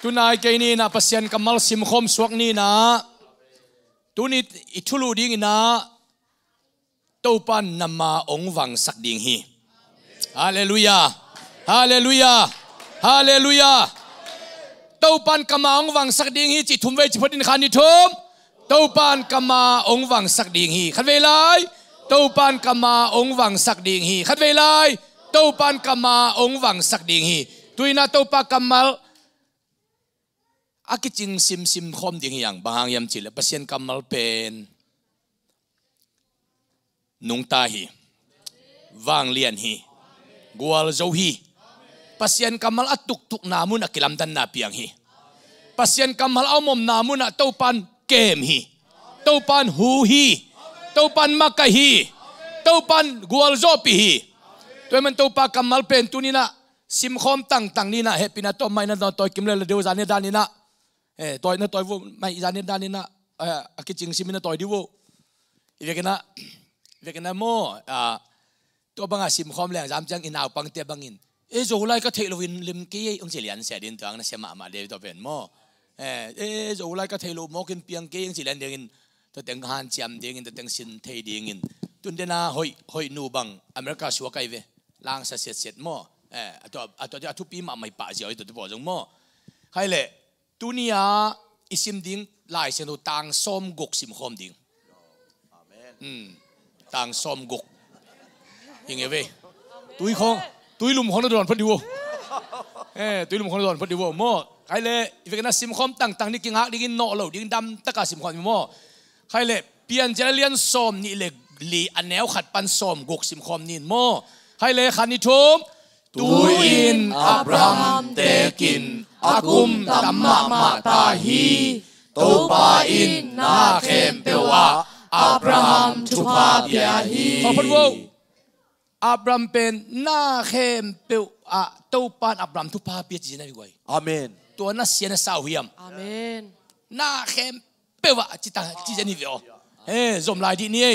tunai ke ni na pasien kamal sim khom suak ni na tuni ithulu ding ina topan nama ong wang sak ding hi hallelujah hallelujah hallelujah topan kama ong wang sak ding hi chi thum ve chi phodin khani thum topan kama ong wang sak ding hi khat ve lai topan kama ong wang sak ding hi khat ve lai topan kama ong wang sak ding hi tuina topa kamal akiching sim khom ding yang bahang yam chile pasien kamal pen nung ta hi wang lian hi gwal zo hi pasien kamal atuk tuk namun akilam dan na piang hi pasien kamal omom namun topan kem hi topan hu hi topan maka hi topan gwal zo pi hi toman topa kamal pen tunina sim khom tang ni na happy na to mai na to kimle le deu zane danina toy na toy vu mai zane danina akiching simina toy divu vekena mo to banga sim khom leng jam chang inaw pang te bangin zo lai ka thelowin lim ki ong chelian se din tang na sema ma de to pen mo zo lai ka thelo mo kin piang ke ong chelian dingin to teng han chiam dingin to teng sin thei dingin tun dena hoi nu bang america suwa kai ve lang sa set mo ato tu pi ma mai pa jiao to bo jong mo hai le tunia isim ding lai se no tang som gok sim khom ding amen tang som gokยังไงตุยของตุยลุมของนดอนพอดีวตุยลุมของนดอนพอดีวมั่วใครเลยอีกนะซิมคอมต่างนี่กินหักนี่กินโนเหล่านี่กินดำตะกาซิมคอมมั่วใครเลยเปลี่ยนเจริญส้มนี่เลยลีอันแนวขัดปันส้มกกซิมคอมนี่มั่วใครเลยขันนิทุมตุยินอับราฮัมเตกินอากุมตัมมามาตาฮีตูปาอินนาเขมเปวะอับราฮัมทุพาเบียฮีขอบคุณวูอับรามเป็นนาเข้มเปียวตัวปานอับรามทุพาเปียจีนอะไรอาเมนตัวน่าเสียน่าสาวเฮียมอาเมนนาเข้มเปียวจิตาจีนนี่เดียวจมลายที่นี่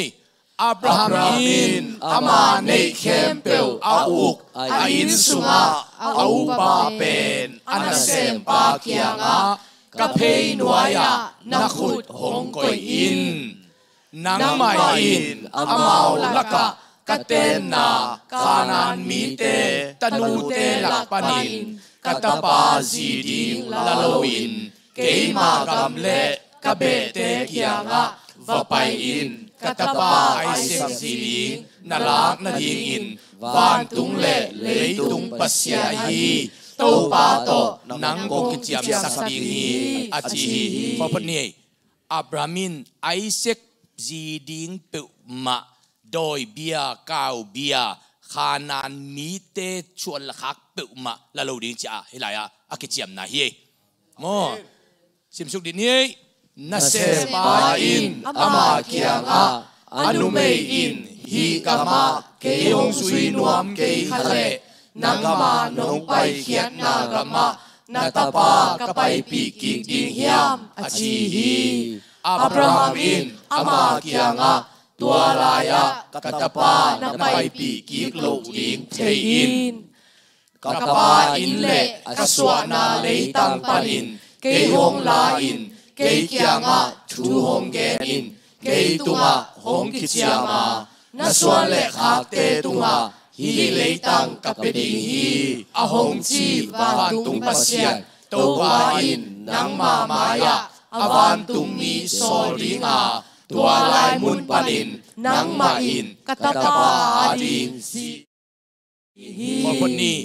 อับราฮัมอินอามาเนเข้มเปียวอาอุกอาอินสุงาอาอุปาเป็นอันเซมปาเกียงากะเพยนัวยานักขุดหงกอยอินนางไม่อินอามาลักกะkatena kanan mite tanute lakpanin katapa ziding lalawin keima gamle kabete kianga vapayin katapa aisek ziding nalak nadingin vantung le leitung pasyahi topa to nang kokitiam sakdingi achihi kopani abramin aisek ziding peumaโดยเบียกาวเบียขานานมีเตชวนลักเปิดมาแล้วเราดิ้งจ้าเฮลัยอากิจยมนาฮีโมสิมสุกดินี้นัสเซปาอินอามาเกียงอนุเมอินฮีกามาเกยงสุยนวมเกยทะเลนังมานงไปเขียนนากามานาตาปากไปปีกิกดิงยามอาชีฮีอับราฮัมอินอามาเกียงตัวลายกตปานับไปปีกิกโลดิงเทอินกตปาอินเล่กสวนาเลยตังปันินเกยหงลาอินเกยเกียงทูหงเกอินเกยตุงหงกิจยามานาสวนเล่ขักเตตุงฮีเลยตังกับเปดิงฮีอหงจีวานตุงปัสเซียนตัวอินนังมามายาอวานตุงมีโซลิงตัวลายมุนปานินนังมาอินกตปาดิงซีพอคนนี้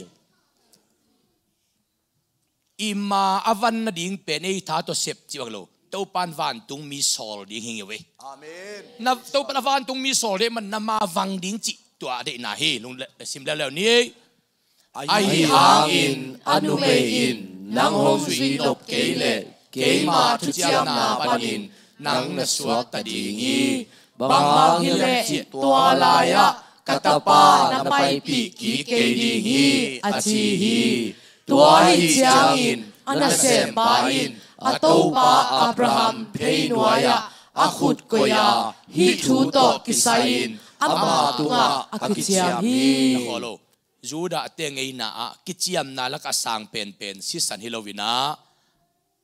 อิมาอวันนดิ่งเป็นไอ้ท่าตัวเสพจีบังโลตัวปานวันตุงมีโซลดิ่งหิงอยู่เว้ยอาเมนนับตัวปานวันตุงมีโซลเดมันนำมาวังดิ่งจีตัวเด็กน่าเฮลุงซิมแล้วนี้ไอหางอินอนุเมอินนังหงสุยดบเกเลเกมาทุจยานาปานินนังนัสวกตดิงีบางฮิเลจิตตัวลายกตปานไปปีกิเกดิงีอาชีฮีตัวฮิจางอินอันเซมปาอินอตูปาอับราฮัมเพยนวายอาขุดกยาฮิทูโตกิไซอินอามาตุงอากิจยาฮีขอโลจูดาเตงไงนะกิจยามนาลักสังเป็นสิสันฮิโลวินา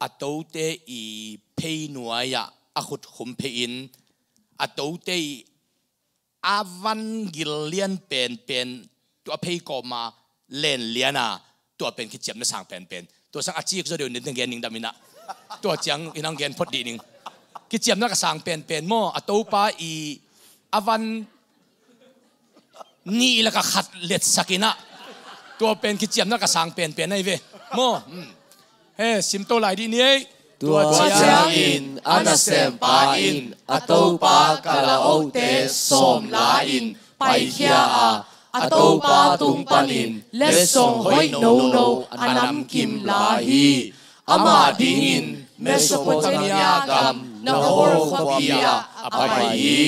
อัตโตเตอีเพย์หน่วยอะอขุดขุมเพยินอัตโตเตอาวันกิลเลียนเป็นตัวเพย์ก็มาเล่นเลียนะตัวเป็นคิดเจ็บนะสั่งเป็นตัวสั่งอาชีพก็เดี๋ยวนึกถึงเกณฑ์หนึ่งดามินะตัวจังอินังเกณฑ์พอดีหนึ่งคิดเจ็บนักสั่งเป็นโม่อัตโตป้าอีอาวันนี่แล้วก็ขัดเล็ดสักินะตัวเป็นคิดเจ็บนักสั่งเป็นไอ้เว้ยโม่เฮ้สิมโตไหลดีนี้ตัวเชียงอินอันเซมปาอินอัตโตปากะลาโอเตสมลาอินไปเคียอาอัตโตปาตุงปานินเลสงหอยโนอันนำกิมลาฮีอามาดิงินเมโสโปเตเมียกัมนาโฮโรโคเปียอภัยฮี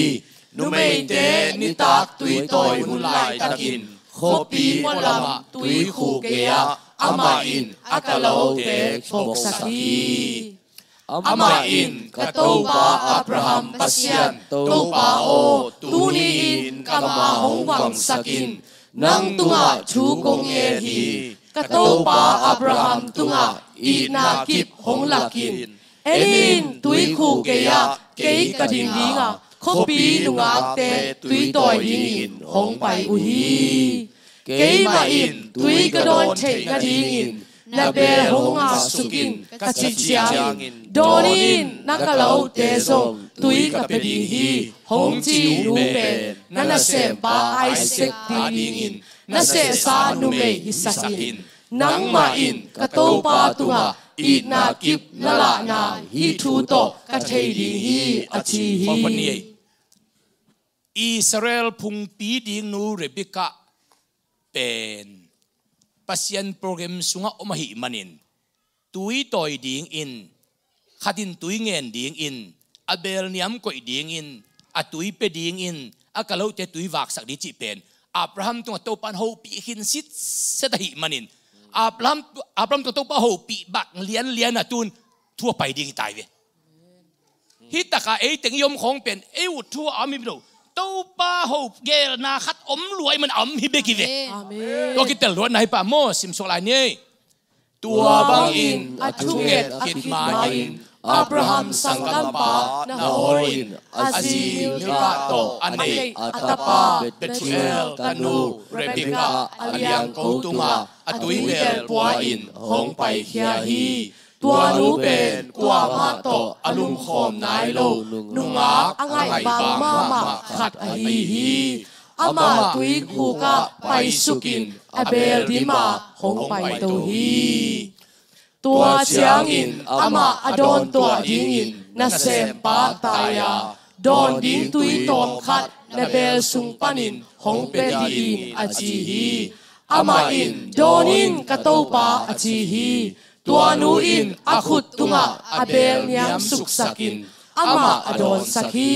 นุเมเตนิตักตุยตอยมุลายตะกินโคปีมลำตุยคูเกียอามาอินอากาโลเตปกสักีอามาอินกะโตปาอับราฮัมปัสยันโตปาโอตูนีอินกะมาหงวังสักินนังตุงะชูกงเอฮีกะโตปาอับราฮัมตุงะอีนากิบหงลักินเอลินตุยคูเกียเกยกะดิงดิงะคปีนุงะเตตุยตอยดิงอินหงไปอุฮีเกยมาอินตุยกะโดนเทกะดิงอินนาเบลหงอาสุกินกะจิเชียงโดนินนักเลาเตโซตุยกะเปดิงฮีหงจีนูเปนันเซปาไอเซกดิงอินนัเซซานูเมฮิสักินนังมาอินกะโตปาตุงะอีนากิบนาลานาฮีทูโตกะเทดิงฮีอจีฮีอิสราเอลพุงปีดิงนูเรบิกะเป็นปัสยันโปรแกรมสุงะอมหิมันินตุยต่อยดิ่งอินขัดินตุยเงินดิ่งอินอเบลเนียมก่อยดิ่งอินอตุยเปดิ่งอินอากาเลวเตตุยวักสักดิจิเป็นอับราฮัมตัวโตปันโฮปีหินซิดเสดหิมันินอับราฮัมตัวโตปันโฮปีบักเลียนตุนทั่วไปดิ่งตายเวฮิตตะกาเอติงยมของเป็นเอวทั่วอามิบโดตัวป้าหูเกลนาคัดอมรวยมันอมฮิเบกิเวตัวกิตเตลรวดไหนป่ะโมสิมโซลายนี่ตัวบังอินอัตุเกตกิดมาอินอับราฮัมสังกัมปานาโฮรินอาซีลิกาโตอันเนอัตปาเบทูเอลตานูเรบิกาอัลยังโกตุงาอัตุยเบลปัวอินหงไปเคียฮีตัวนูเป็นกว่ามาโตอลุมคอมนายโลนุงาอังไงบางมาขัดฮีอามาตุยคูกะไปสุกินอเบลดิมาหงไปโตฮีตัวเชียงอินอามาอดอนตัวดิงอินนาเซมปาตายาดอนดิงตุยตอมขัดนาเบลสุงปันินหงเปดิงอจีฮีอามาอินดอนินกะโตปาอจีฮีตัวนูอินอาขุดตุงะอเบลเนียมสุกสักินอามาอดอนสักี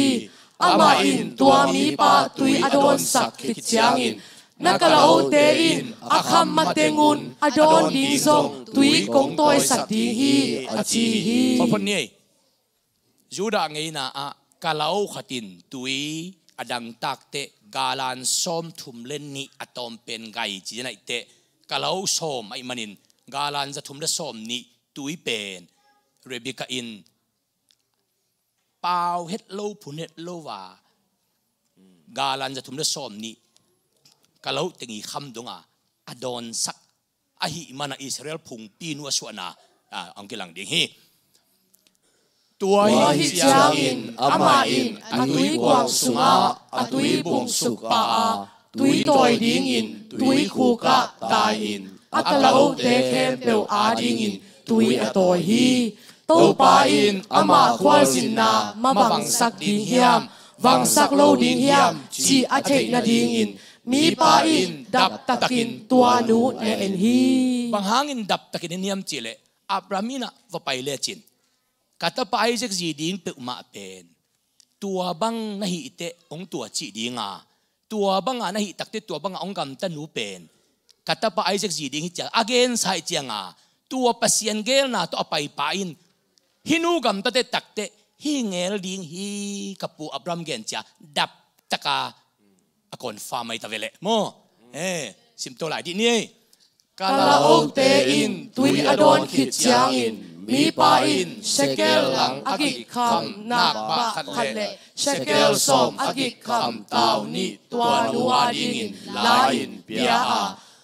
อามาอินตัวมีปาตุยอดอนสักคิดเชียงอินนักเลาเตอินอาคัมมาเตงุนอดอนดิงซงตุยกงตอยสักดีฮีอจีฮีพอพนี้จูดาไงนะอะกะเลาขัดินตุยอดังตักเตกาลันส้มทุมเล่นนี่อะตอมเป็นไงจีนัยเตกะเลาส้มไอมันินกาลันจะทุ่มได้ส้มนี่ตุยเป็นเรบิกาอินเปล่าเฮ็ดโลผุนเฮ็ดโลว่ากาลันจะทุ่มได้ส้มนี่กาเลาติงีคำดงอดอนสักอหิมานาอิสราเอลพุงปีนัวสวนาอังกิลังเดียงฮีตัวฮิจาอินอามาอินอตุยกวางสุงาอตุยบงสุกปาตุยตอยดิงอินตุยคูกะตายอินอัตเลาเตเคมเปลอาดิงอินตุยอตอยฮีโตปาอินอามาควาสินนามาบังสักดิงเฮียมวังสักโลดิงเฮียมชีอาเทนาดิงอินมีปาอินดับตะกินตัวนูเอ็นฮีบางหางินดับตะกินเนียมจิเลอับรามินะว่าไปเลจินกัตปายเจกจีดิงเปอุมาเป็นตัวบังนาฮิเตองตัวจีดิงาตัวบังนาฮิตักเตตัวบังองกำตันูเป็นกัตปายเจกจีดิงฮิจัง again ใส่เจียงาตัวปัสยันเกลนาตัวไปปาอินฮินูกำตัดเตตักเตฮิเงลดิงฮิกับปูอับรามเกนจ้าดับตะกาอากอนฟาไม่ตะเวเลโมสิมตัวไหลดินี่กาลาโอเตอินตุยอดอนขิดจางอิน มีปาอินเชเกลหลังอกิคำนักบะขัดเลเชเกลส้มอกิคำตาวนี้ตัวนัวดิ่งลาอินเปีย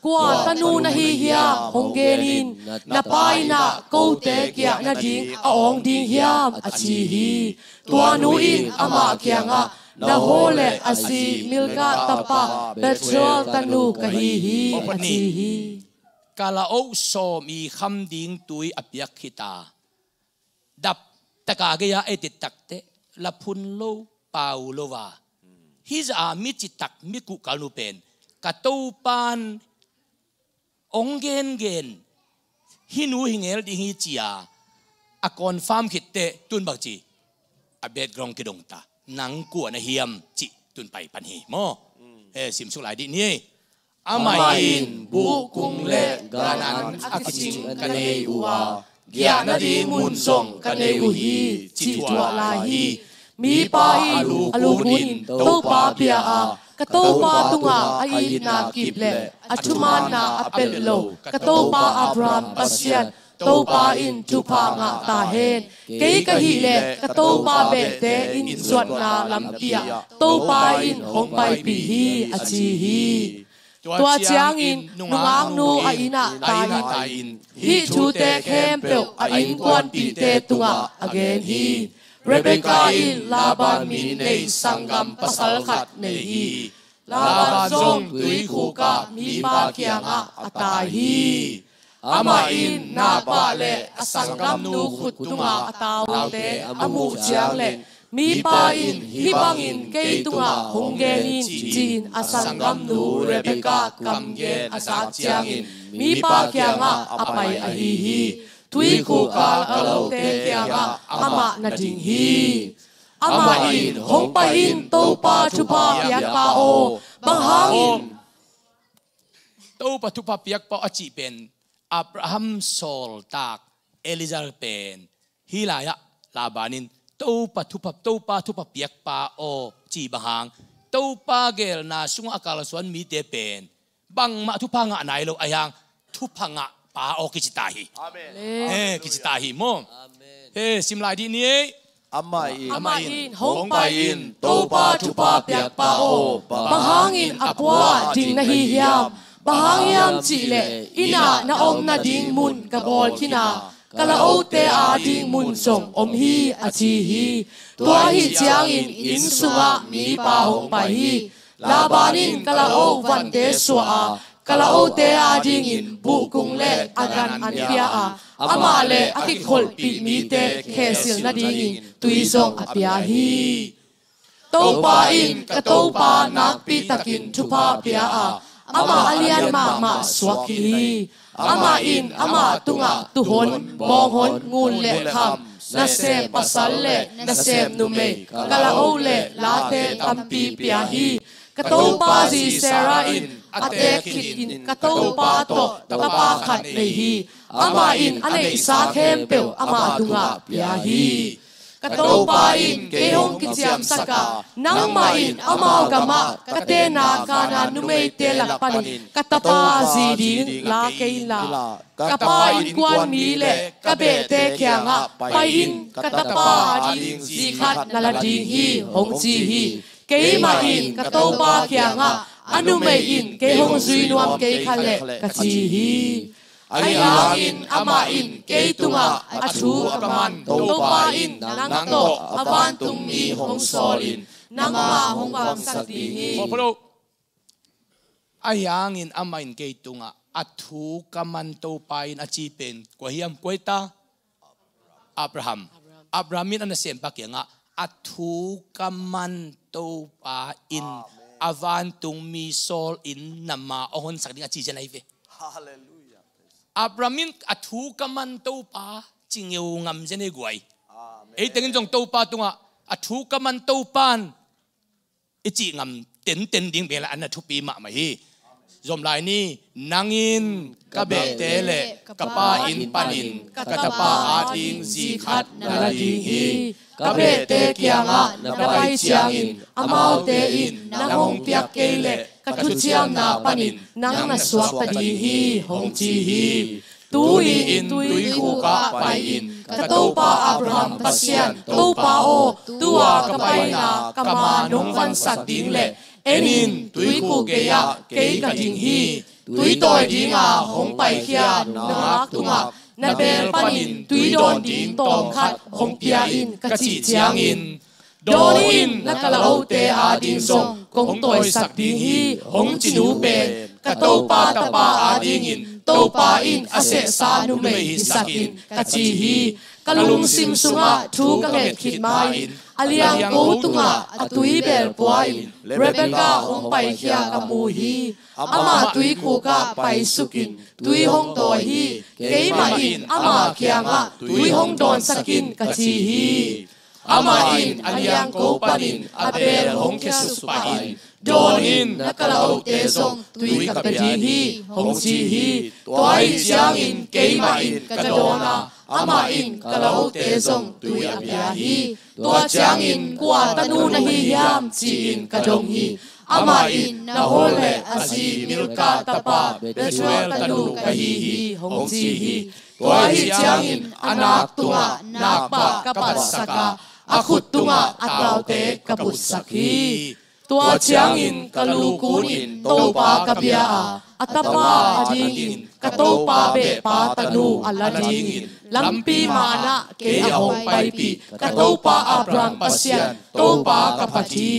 กว่าตนูนะฮิเฮียฮงเกนินนาปายนาโกเตเกียนาดิ่งอองดิ่งเฮียอชีฮีตัวนูอินอามาเกียงะนาโฮเลอซีมิลกาตาปาเบทรอลตนูกะฮีฮีอชีฮีกาลาโอโซมีคำดิ่งตุยอภิยักขิตาดับตะกาเกียเอติตักเตละพุนโลปาวโลวาฮิจามิจิตักมิกุกาลูเป็นกะตูปานองเกนฮินูฮิงเอลดิฮิจียอากอนฟาร์มขิดเตตุนบักจีอเบดกรองกิดงตานังกัวนะเฮียมจิตุนไปปันฮีโมสิมสุไลดินี่อามาอินบุกุงเลกานันอักจิงกันเออุวาเกียนาดีมุนซงกันเออุฮีจิตัวลาฮีมีปาอินอลูกุนโตปาเปียอากะโตปาตุงาไอนากิบเลอัชุมานาอเปลโลกะโตปาอับรามปัสเซียนโตปาอินทุพางะตาเฮนเกยกะฮิเลกะโตปาเบเตอินสวดนาลัมเปียโตปาอินฮงไปปีฮีอชีฮีตัวเจียงอินนุงางนูอาอินาตาอินฮิชูเตเข้มเปลอาอินกวนปีเตตุงาอเกนฮีเรเบคาอินลาบานมีในสังกัมปัสลขัดในฮีลาบานจงตุยคูกามีปาเกียงะอตาฮีอามาอินนาปาเลสังกัมนูขุดตุงาอตาวเตอมูเจียงเลมีปาอินฮิบังอินเกยตุงาฮงเกนินจีนอสังกัมนูเรเบกากัมเกนอสาเจียงอินมีปาเกียงะอไปอฮีฮีทุยคูกาอโลเตเกียงะอามานาดิงฮีอามาอินฮงปาอินโตปาชุปาเปียกปาโอบังฮังอินโตปาชุปาเปียกปาอจิเป็นอับราฮัมโซลตากเอลิซาเป็นฮิลายะลาบานินโตปาชุปาเปียกปาโอจีบังฮังโตปาเกลนาสุงอากาลสวนมีเตเป็นบังมาทุพังะนายโลอายังทุพังะปาโอกิจิตาฮีกิจิตาฮีโมสิมลายดีนี้อามาอินฮงปาอินโตปาทุปาเปียกปาโอบังฮังอินอัปวาดิงนะฮิยามบังฮังยามจิเลอินานาอมนาดิงมุนกะบอลคินากะละโอเตอาดิงมุนส่งอมฮีอาชีฮีตัวฮิจางอินสุงะมีปาฮงปาฮีลาบานินกะละโอวันเตสัวกะละโอเตอาดิงอินบุกุงเลอากันอันเปียอามาเลอากิคอลปีมีเตเคสิลนาดิงอินตุยซงอเปียฮีโตปาอินกะโตปานักปีตะกินทุพาเปียอามาอเลียนมาสวกิฮีอามาอินอามาตุงะตุหนมองหนงูเลคำนาเซมปัสสัลเลนาเซมนุเมกะละโอเลลาเตตัมปีเปียฮีกะโตปาซีเซราอินอาเตคิดอินกะโตปาโตตะปาขัดในฮีอามาอินอเนสาเข้มเปลอามาตุงะเปียฮีกะโตปาอินเกฮงกิจยามสกานังมาอินอามากะมะกะเตนากานานุเมเตลักปานินกะตะปาซีดินลาเกลากะปาอินกวนมีเลกะเบเตเคียงะไปอินกะตะปาดินซีขัดนาลาดิงฮีฮงจีฮีเกมาอินกะโตปาเคียงะอนุเมอินเกฮงซุยนวมเกคันเลกะจีฮีไอยังอินอามาอินเกตุงะอัชูอากมันโตปาอินนังโตอวันตุงมีฮงโซลินนังมาฮงวังสักดีฮีพอพะโลไอยังอินอามาอินเกตุงะอัชูกามันโตปาอินอจีเป็นกวเฮียมกวยตาอับราฮัมมินอันเซมปากยังะอัชูกามันโตปาอินอวันตุงมีโซลอินนัมมาอหนสักดีอจีเจนัยเวอับรามินอัทูกมันโตปาจิงเอวงำเจเนกวยเอตึงจงโตปาตุงะอัทูกมันโตปานอิจิงำเต็นดิ่งเบลอันทุปีมาไม่ฮีจอมลายนี้นางอินกะเบเตเลกะปาอินปันินกะตะปาอาดิงซีขัดนาลาดิงฮีกะเบเตเกียงะนาไปเชียงอินอามาวเตอินนางงเปียกเกเลกะทุเชียงนาปันินนางนาสวกปะดีฮีฮงจีฮีตุยอินตุยคูกะไปอิน กะโตปาอับราฮัมปัสเซียนโตปาโอตัวกะไปนากะมานงวันสักดิ้งเล่เอ็นินตุยคูเกยะเกยกะดิ้งฮีตุยตอยดิ้งอาหงไปเขียนนักตุงะนาเบลปานินตุยโดนดิ้งตอมขัดหงเปียอินกะจิเจียงอินโดนอินนักกะลาโอเตอาดิ้งซงกงตอยสักดิ้งฮีหงจินูเปนกะโตปาตะปาอาดิ้งอินโตปาอินอาเซซานุเมหิสักอินกะจีฮีกะลุงซิมซุงะทูกะเงดขิดมาอินอาเลียงโกตุงะอตุยเบลปวอินเรเบคาหงไปเขียกะมูฮีอามาตุยคูกะไปสุกินตุยหงโตฮีเกยมาอินอามาเขียงะตุยหงโดนสักินกะจีฮีอามาอินอาเลียงโกปานินอาเบลหงเคสุสปาอินโดนอินนักกะลาโอเตซงตุยกับกะจีฮีหงจีฮีตัวไอเจียงอินเกยมาอินกะโดนาอามาอินกะลาโอเตซงตุยอาเบียฮีตัวเจียงอินกว่าตะนูนะฮียามจีอินกะจงฮีอามาอินนะโฮเลอาซีมิลกาตะปาเบชเวลตะนูกะฮีฮีหงจีฮีตัวไอเจียงอินอนักตุงะนักปะกะปัสสกะอาขุดตุงะอัตลาวเตกะปุสสักฮีตัวเชียงอินกะลูกูนอินโตปากะเบียอัตปาอดิงอินกะโตปาเบปาตะนูอัลลาดิงอินลัมปีมานะเกยหงไปปีกะโตปาอับรัมปัสเซียนโตปากะปะที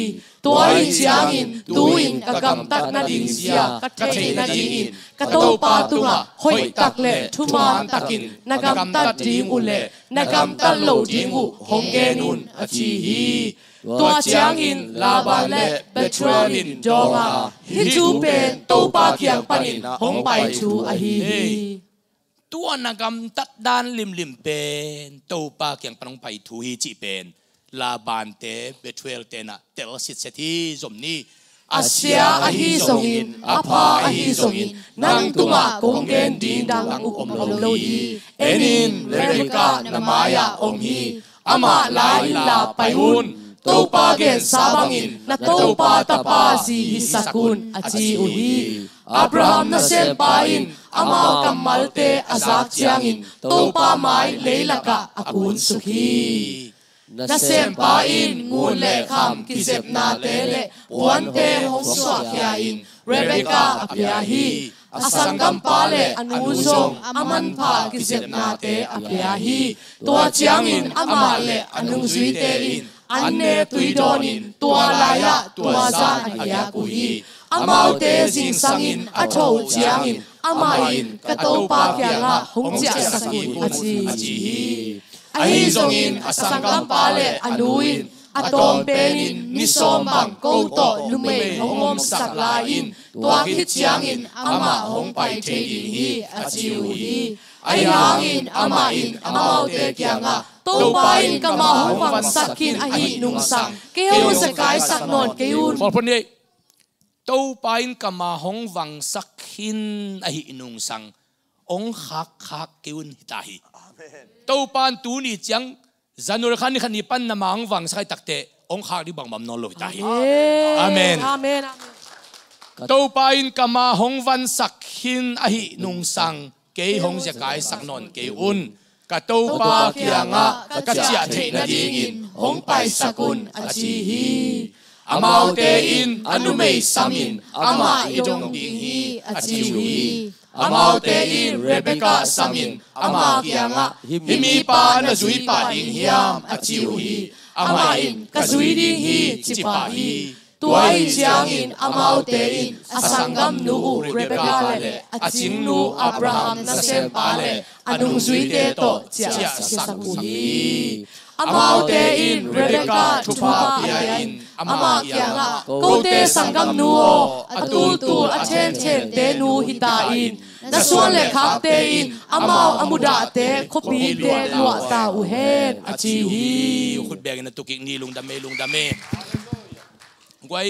ตัวไอเชียงอินตูอินกะกัมตักนะดิงเสียกะเทนะดิงอินกะโตปาตุงะหอยตักเลทุมานตักินนะกัมตัดดิงอุเลนะกัมตัดโลดิงอุหงเกนุนอจีฮีตัวเจียงอินลาบานเล่เบทรลินจงอาฮิจูเป็นโตปาเกียงปานินหงไปชูอาฮีตัวนากำตัดด้านลิมเป็นโตปาเกียงปนงไปทูฮีจีเป็นลาบานเตเบทรลเตนะเตลสิทธิ์ที่สมนี้อาเซียอาฮีสงอินอาพาอาฮีสงอินนังตุงะกงเกนดินดังอุกอมลมโลฮีเอนินเลริกานามายาอมฮีอามาลาอินลาไปอุนโตปาเกนซาบังอินนาโตปาตาปาซีฮิสกุนอาจีอุฮีอับราฮัมนาเซมปาอินอามากัมมัลเตอาซักเชียงอินโตปาไมเลลกะอากุนสุขีนาเซมปาอินงูเลคำกิเซบนาเตเลวันเตหงสวะเคียอินเรเบคาอาเปียฮีอาสังกัมปาเลอนุซงอามันพากิเซบนาเตอาเปียฮีตัวเชียงอินอามาเลอนุซุยเตอินอันเนตุยโดนินตัวลายะตัวซานอาญากุฮีอามาเตซิงสังอินอาโชเจียงอินอามาอินกะโตปาเกียงะหงเจียสักอินอาจีฮีอาฮิซงอินอาสังกัมปาเลอนุอินอาตอมเปนินนิสอมบังโกโตลุเมหงอมสักลาอินตัวคิดเจียงอินอามาหงไปเทอินฮีอาจิวฮีอายังอินอามาอินอามาเตเกียงะโตปาอินกะมาหงวังสักขินอาหินุงสังเกยุนสกายสักนอนเกยุนขอพรนี้โตปาอินกะมาหงวังสักขินอาหินุงสังองคักเกยุนฮิตาฮีโตปานตูนี่จังจันุรขันนี่ขันนี่ปันนามหงวังสักตักเตองคักดิบังมัมนอลฮิตาฮีอาเมนโตปาอินกะมาหงวันสักขินอาหินุงสังเกยหงสกายสักนอนเกยุนกะโตปาเกียงะกะเจียเทนะดิงอินหงไปสกุลอาจีฮีอามาเตอินอนุเมย์ซัมินอามาอิจงดิงฮีอาจิวฮีอามาเตอินเรเบคาซัมินอามาเกียงะฮิมีปานะซุยปาดิงฮิยามอาจิวฮีอามาอินกะซุยดิงฮีจิปาฮีตัวไอเชียงอินอามาเตอินอาสังกัมนูเรเบคาเลอาจิงนูอับราฮัมนาเซมปาเลอนุซุยเตโตเจียสักุฮีอามาเตอินเรเบคาทุปาเปียอินอามาเกียงะโกเตสังกัมนูอตูตูอาเชนเตนูฮิตาอินนาส่วนเลขาเตอินอามาอมุดาเตคบีเตลัวตาอุเฮนอาจีฮีขุดแบกนะตุกินี่ลุงดาเมไว้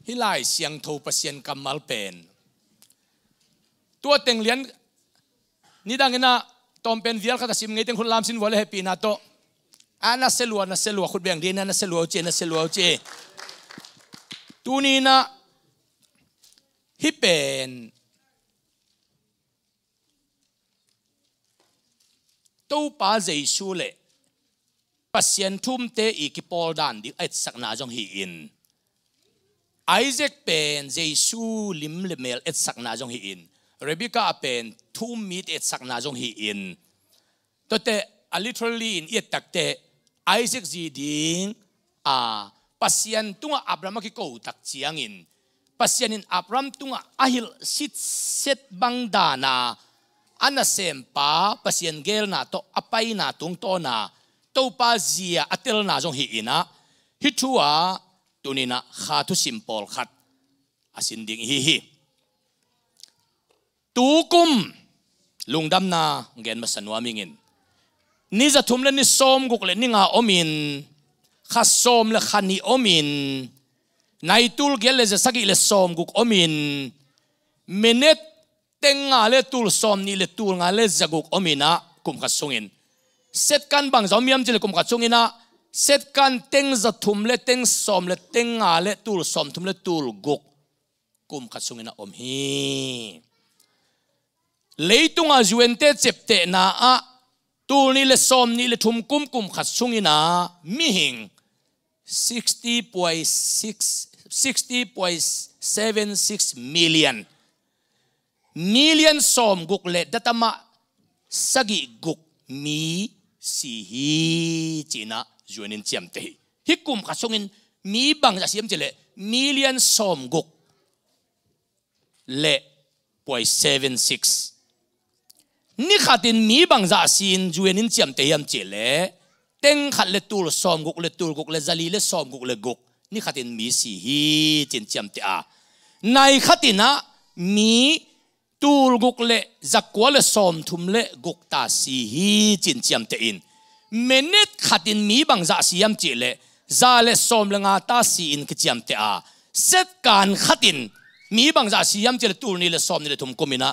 ฮิไลเสียงโทประเสียนกำมัลเป็นตัวเต็งเลียนนี่ดังนะตอมเป็นวิลขัดสิมไงเต็งคนลามสินวอลเลฮปีนาโตอานาเซลัวขุดแบงดีนาเซลัวเจตัวนี้นะฮิเป็นโต tu pa Jesu le pasien thum te I ki pol dan di et sakna jong hi in Isaac pen Jesu lim le mel et sakna jong hi in Rebecca pen thum meet et sakna jong hi in to te literally in et takte Isaac ji ding pasien tunga Abraham ki ko tak chiang in pasien in Abraham tunga ahil sit set bang dana ana sempa pasien gel na to apai na tung to na to pa zia atel na jong hi ina hi thua tunina kha thu simple khat asin ding hi tukum lungdam na gen masanwa mingin ni za thum le ni som guk le ni nga omin kha som le khani omin nai tul gel le sagi le som guk omin menet tenga le tul som ni le tul nga le zaguk omina kum kha sungin set kan bang zomiam jile kum kha sungina set kan teng za thum le teng som le tenga le tul som thum le tul guk kum kha sungina om hi leitunga juente chepte na a tul ni le som ni le thum kum kha sungina mi hing 60.76 million som guk le datama sagi guk mi si hi china juanin chiam te hi kum kha sungin mi bang ja siam chele million som guk le 0.76 ni khatin mi bang ja sin juanin chiam te yam chele teng khat le tul som guk le zali le som guk le guk ni khatin mi si hi chin chiam te a nai khatina mi tul guk le zakwa le som thum le guk ta si hi chin chiam te in menet khatin mi bang za siam chi le za le som le nga ta si in ki chiam te a set kan khatin mi bang za siam chi le tul ni le som ni le thum komina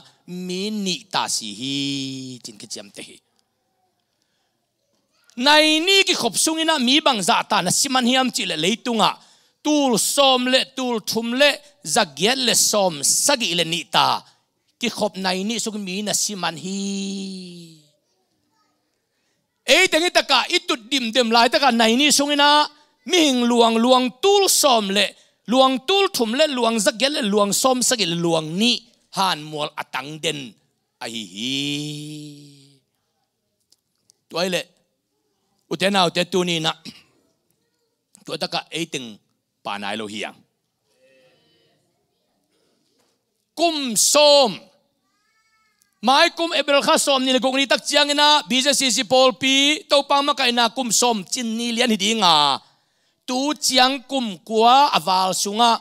mi ni ta si hi chin ki chiam te hi nai ni ki khop sungina mi bang za ta na siman hiam chi le leitunga tul som le tul thum le zagiat le som sagi le ni ta ki khop nai ni sung mi na siman hi ei tengi taka itut dim dem lai taka nai ni sungina ming luang tul som le luang tul thum le luang zagiat le luang som sagi le luang ni han mol atang den ai hi toile utena ute tuni na to taka eiting panai lo hiang kum som mai kum ebel kha som ni gong ni tak chiang ina bjcc pol pi to pang ma kai na kum som chin ni lian hi dinga tu chiang kum kwa awal sunga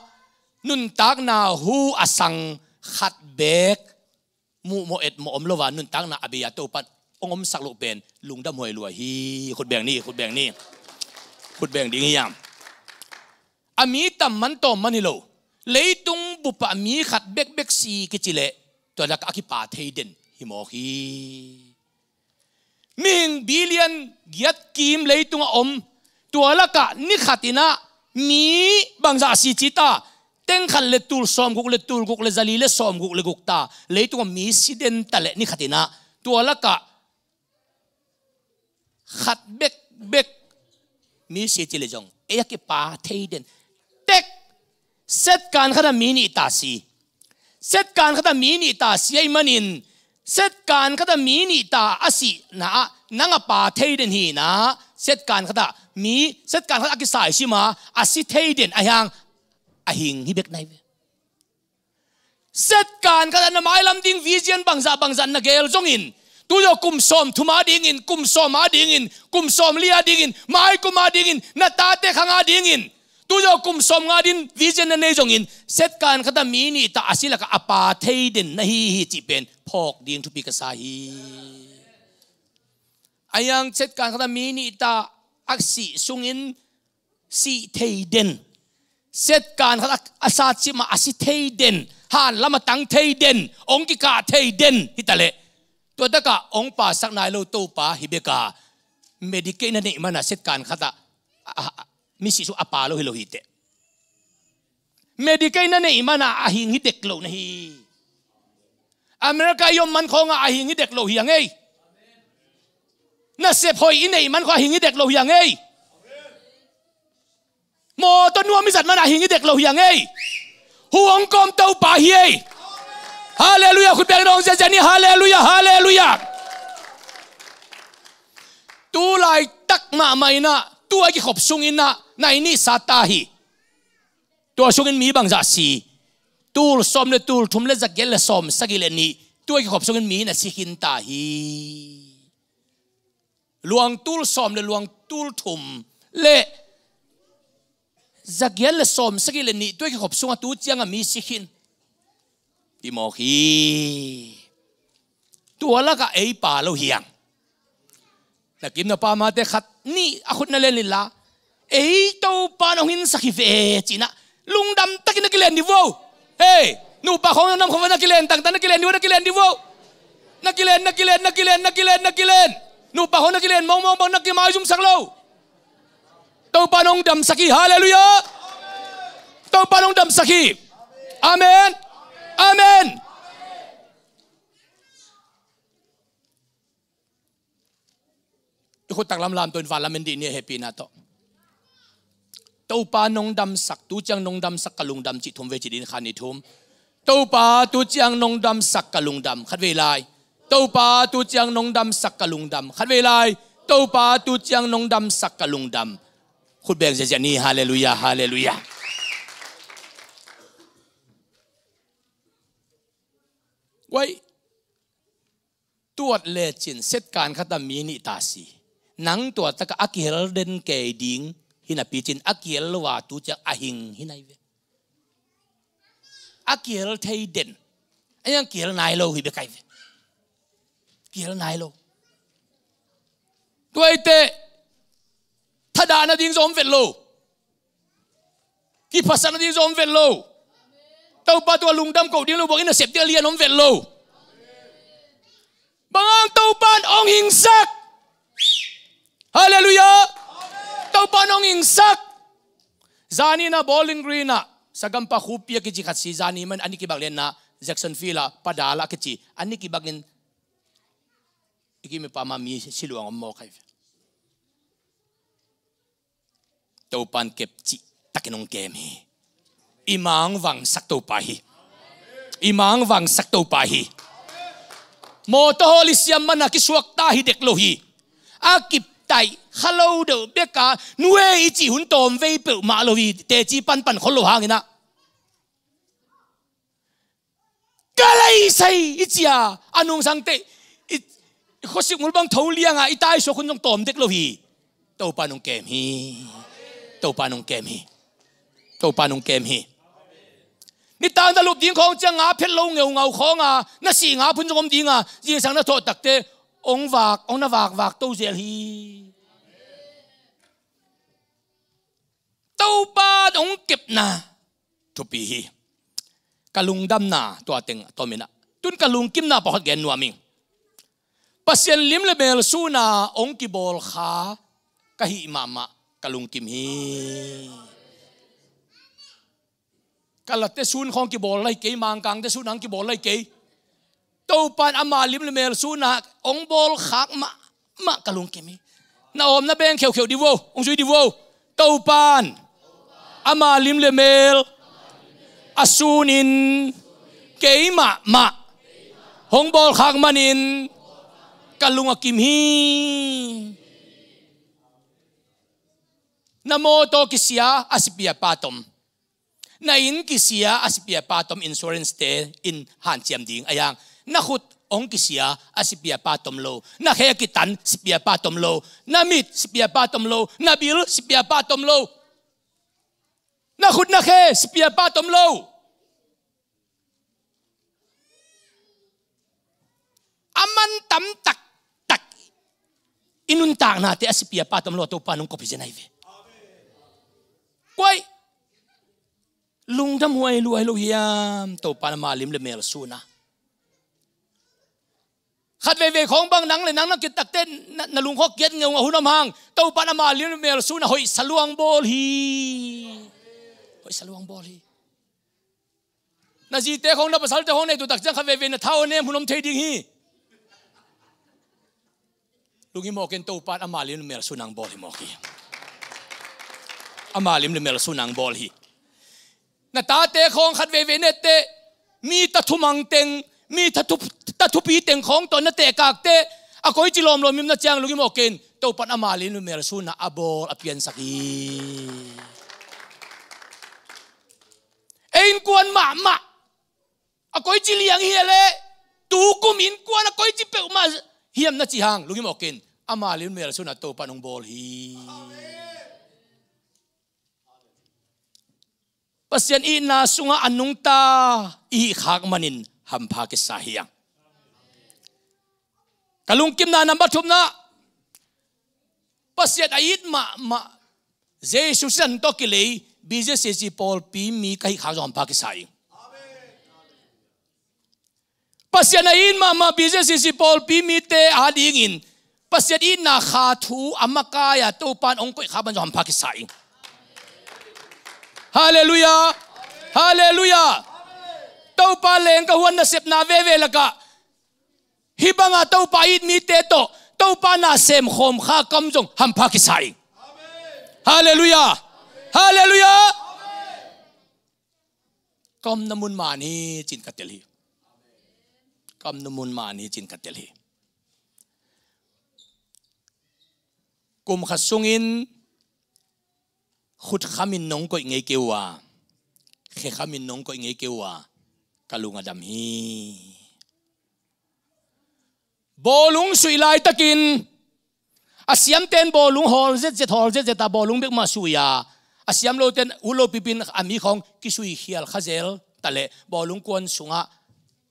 nun tak na hu asang khat bek mu mo et mo om lova nun tak na abia to pat ongom sak lo pen lungdam hoi lua hi khut beng ni khut beng ding hiam ami tam man to manilo leitung bupa mi khat bek si ki chile to dak akipa theiden himo hi ming billion giat kim leitung om to laka ni khatina mi bangza si chita teng khan le tul som guk le zali le som guk le guk ta leitung mi siden tale ni khatina to laka khat bek mi si chile jong e akipa theiden tek set kan khada mi ni ta si set kan khada mi ni ta si ai manin set kan khada mi ni ta asi na nanga pa theiden hi na set kan khada ki sai si ma asi theiden ayang ahing hi bek nai set kan khada na mai lam ding vision bangza na gel jongin tu yo kum som thuma ding in kum som ma ding in kum som lia ding in mai kum ma ding in na ta te khanga ding in tu yo kum som nga din vision na nei jong in set kan khata mi ni ta asila ka apa theiden na hi chi pen phok ding thu pi ka sa hi ayang set kan khata mi ni ta aksi sungin si theiden set kan khata asa chi ma asi theiden han lama tang theiden ong ki ka theiden hitale to daka ong pa sak nai lo to pa hibeka medicate na ni mana set kan khata misi su apa lo hilo hite medicate na ni mana ahing hitek lo na hi America yom man ko nga ahing hitek lo hiang ei น่าเสียพอยอินเอมันก็หิงเด็กเราอย่างไงโมต้นนัวมิสัตมันหิงเด็กเราอย่างไงห่วงกอมเต้าป่าเฮียฮาเลลูยาคุณแบงค์น้องเจนี่ฮาเลลูยาฮาเลลูยาตัวลายตักมาไม่นะตัวไอ้ขบซุงอินนะในนี่ซาตาฮีตัวซุงอินมีบางจ่าสีตัวสมเลตัวทุ่มเลจักเกลสมสักเลนี่ตัวไอ้ขบซุงอินมีนะสิกินตาฮีลวงตูลสอมเลยลวงตูลถุมเละจักเยลสอมสักเลนี่ตัวขบสงตูจังมีสิขินติโมฮีตัวละก็เอป่าเราเฮียงนักกินนปามาเตขัดนี่อาคุณนั่นเลยละเอตัวป่านหินสักเฟจีนะลุงดำตักนักเล่นดิวเฮ้นูป่าของน้ำของนักเล่นต่างๆนักเล่นดิวนักเล่นดิวนักเล่นนูป่าคนนักเรียนมองนักกีฬาจุ่มสักโลตัวปานองดำสักฮาเลลูยาตัวปานองดำสักอาเมนอาเมนอีกคนตักลำตัวฟ้าลำเป็นดีเนี่ยเฮปีนาโตตัวปานองดำสักตัวจังนองดำสักกะลุงดำจิตทุ่มเวจิดินขานิทุ่มตัวปาตัวจังนองดำสักกะลุงดำขัดเวลาตัวปาตัวเจียงนงดำสักกะลุงดำขัดเวลาตัวปาตัวเจียงนงดำสักกะลุงดำคุณแบ่งเจนี่ฮาเลลูยาฮาเลลูยาไว้ตัวเลจินเซตการขัดมีนิตาสีนังตัวตะกะอักเฮลเดนเกดิงหินาปีจินอักเฮลว่าตัวจะอหิงหินายเวอักเฮลเทเดนไอ้ยังเกลนายโลหิเบกไกเวเกี่ยวนายโลตัวไอเตะถ้าด่านาดิ้งจอมเวลโลกี่ภาษานาดิ้งจอมเวลโลตัวป้าตัวลุงดำกูดิ้งโลบอกอินเสพเดียเลียนอมเวลโลบางตัวป้าองหิงสักฮาเลลูยาตัวป้าองหิงสักจานีน่ะบอลลิงกรีน่ะสักกัมปะคูปีกิจิขัดซีจานีมันอันนี้กี่บักเล่นนะแจ็คสันฟิลล่ะปะดาละกิจิอันนี้กี่บักเล่นอีกมีปามามีสิลวงอมโมกายตัวปันเก็บจิตะกินงเกมีอิมังวังสักตัวไปอิมังวังสักตัวไปโมโตฮอลิสยามมันนักสวกตาฮิเด็กโลฮีอากิบไตฮัลโหลเดอเบกาหน่วยจีหุ่นโตมเวเปิลมาโลฮีเตจีปันคนโลหางินะกะไลใส่อิจิอาอนุสังเตเขาสิมุลบังทาวเลียงอ่ะอีตายโชคุณต้องตอมเด็กโลหีตัวปานงเกมฮีตัวปานงเกมฮีตัวปานงเกมฮีนี่ตาตลุบดิ้งของจังอาเพลโลเงาของอ่ะน่าสีงาพุ่นจงดิ้งอ่ะยิ่งสังน่าโทษตักเตองวากองน่าวากตัวเจลฮีตัวปานองเก็บนาทุปีฮีกะลุงดำนาตัวเต็งตัวมินะตุนกะลุงกิมนาปอดเกนนัวมิงปัสยันลิมเลเบลสูนาองกิบอลขากะฮิมามะกะลุงกิมฮีกะลัดเตสูนของกิบอลไลเกยมังกังเตสูนังกิบอลไลเกยตัวปานอามาลิมเลเบลสูนาองบอลขากมะกะลุงกิมฮีนาอมนาเบงเขียวดิโวองช่วยดิโวตัวปานอามาลิมเลเบลอสูนินเกยมะองบอลขากมันินกะลุงอากิมฮีนโมโตกิเสียอาสิเปียปาตมนาอินกิเสียอาสิเปียปาตมอินชัวเรนส์เตอินฮันเจียมดิงอายังนักขุดองกิเสียอาสิเปียปาตมโลนักเฮกิตันสิเปียปาตมโลนามิดสิเปียปาตมโลนาบิลสิเปียปาตมโลนักขุดนักเฮสิเปียปาตมโลอามันตำตักอินุนตากนาเตอสิเปียปาตมโลตัวปานุงกบิเจนัยเวกวยลุงทำหวยรวยลุยามตัวปานามาลิมเลเมลสูนะขัดเวของบางนังเลยนังนักกิจตักเต้นนลุงข้อเกียรเงาหุ่นน้ำหางตัวปานามาลิมเลเมลสูนะหอยสลวงบอลฮีหอยสลวงบอลฮีนาจีเตของนับภาษาเจ้าของในตัวตักจังขัดเวนะเท่าเนี่ยหุ่นน้ำเทดิงฮี lungi mo ken to pat amalim mel sunang bol hi mo ki amalim mel sunang bol hi na ta te khong khat ve ve ne te mi ta thumang teng mi ta thu pi teng khong to na te kak te a koi chi lom mim na chang lungi mo ken to pat amalim mel suna abol apian saki ein kuan ma a koi chi liang hi le tu kumin kuan a koi chi pe ma hiam na chi hang lungi mo ken amalim mel suna to panong bol hi pasien ina sunga anung ta i khak manin hampa ke sahiang kalung kim na number thup na pasien ait ma Jesus san to kilei business si Paul pi mi kai khak hampa ke sahiang pasien ain ma business si Paul pi mi te adingin pasien ina kha thu amakaya to pan ong koi khaban hampa ke sahiang Hallelujah. Hallelujah. Tau pa leng ka huan na sep na ve laka. Hibanga tau pa it mi te to. Tau pa na sem khom kha kam jong ham pa ki sai. Hallelujah. Hallelujah. Kam namun mani chin katel hi. Kam namun mani chin katel hi. Kum khasungin khut khamin nong ko ngei kewa khe khamin nong ko ngei kewa kalunga dam hi bolung sui lai takin asiam ten bolung hol zet ta bolung bek ma suya asiam lo ten ulo pipin ami khong kisui khial khazel tale bolung kon sunga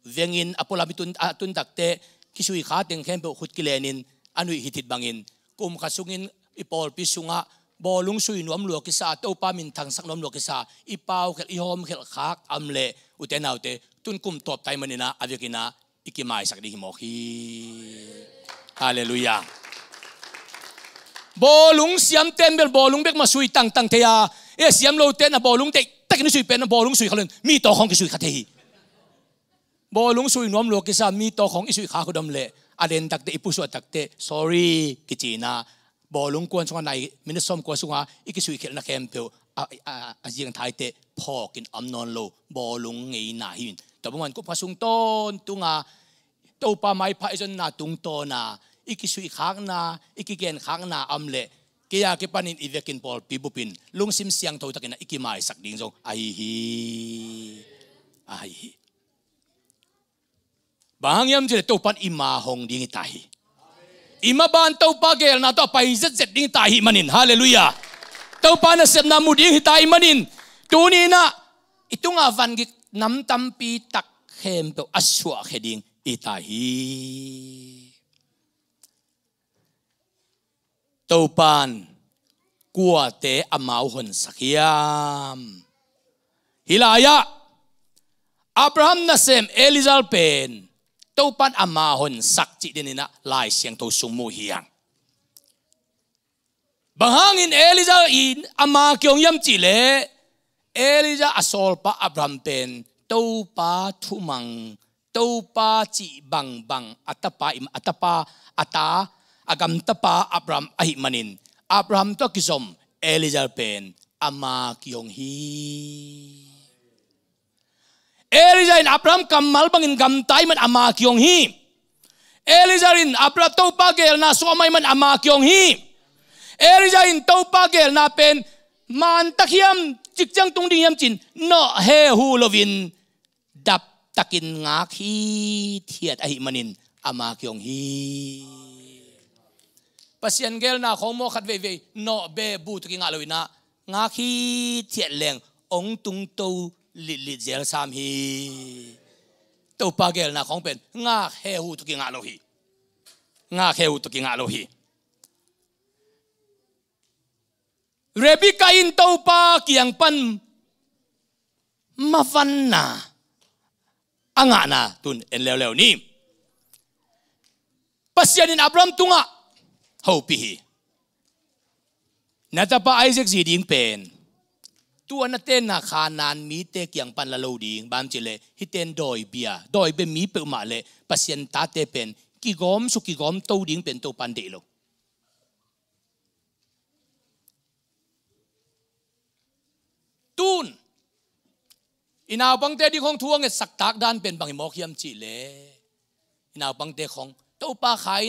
vengin apola bitun atun takte kisui kha teng khem be khut kilenin anui hitit bangin kum khasungin ipol pi sunga bolung sui nuam lo kisa to pa min thang sak nom lo kisa ipau khel ihom khel khak amle utenaute tun kum top tai manina avekina ikimai sak di mo khi hallelujah bolung siam tembel bolung bek ma sui tang theya e siam lo ten a bolung te takin sui pen bolung sui khalun mi to khong ki sui khathe hi bolung sui nuam lo kisa mi to khong isui kha khodom le aden takte ipusu takte sorry kichina bolung kuan sunga nai minisom ko sunga ikisui khel na kempeu a jing thai te phokin amnon lo bolung ngei na hin tabungan ko pasung ton tunga to pa mai pha jon na tung to na ikisui khak na ikigen khak na amle kaya ke panin ivekin pol pibupin lungsim siang tho takina ikimai sak ding jong ai hi bangyam je to pan ima hong ding tahi ima ban tau pa gel na to pai zet ding ta hi manin hallelujah tau pa na sep na mu ding hi tai manin tu ni na itunga van gi nam tampi tak khem to aswa kheding ita hi tau pan kwa te amau hon sakiam hilaya Abraham na sem Elizal pen tau pan amahon sakchi dinina lai siang to sumu hiang bahangin Eliza in ama kyong yam chile Eliza asol pa Abraham pen tau pa thumang tau pa chi bang atapa ata agam tapa Abraham ahi manin Abraham to kisom Eliza pen ama kyong hi Elizain Abraham kamal bangin gam tai man ama kyong hi Elizain Abraham to pagel na so mai man ama kyong hi Elizain to pagel na pen man takhiam chikchang tung ding yam chin no he hu lovin dap takin nga khi thiat ahi manin ama kyong hi pasien gel na khong mo khat ve no be bu tu ki nga loina nga khi thiat leng ong tung to li zel sam hi to pagel na khong pen nga he hu tu ki nga lo hi nga he hu tu ki nga lo hi Rebecca in to pa kiang pan mavan na anga na tun en lew ni pasyanin Abraham tunga ho pi hi natapa Isaac ziding pen tu anaten na khanan mi te kiang pan la lo ding bam chile hiten doi bia doi be mi pe ma le pasien ta te pen ki gom su ki gom to ding pen to pan de lo ตูนอินาวปังเตดีของทวงเงสักตักด้านเป็นบางหมอกยำจีเลอินาวปังเตของเต้าป้าขาย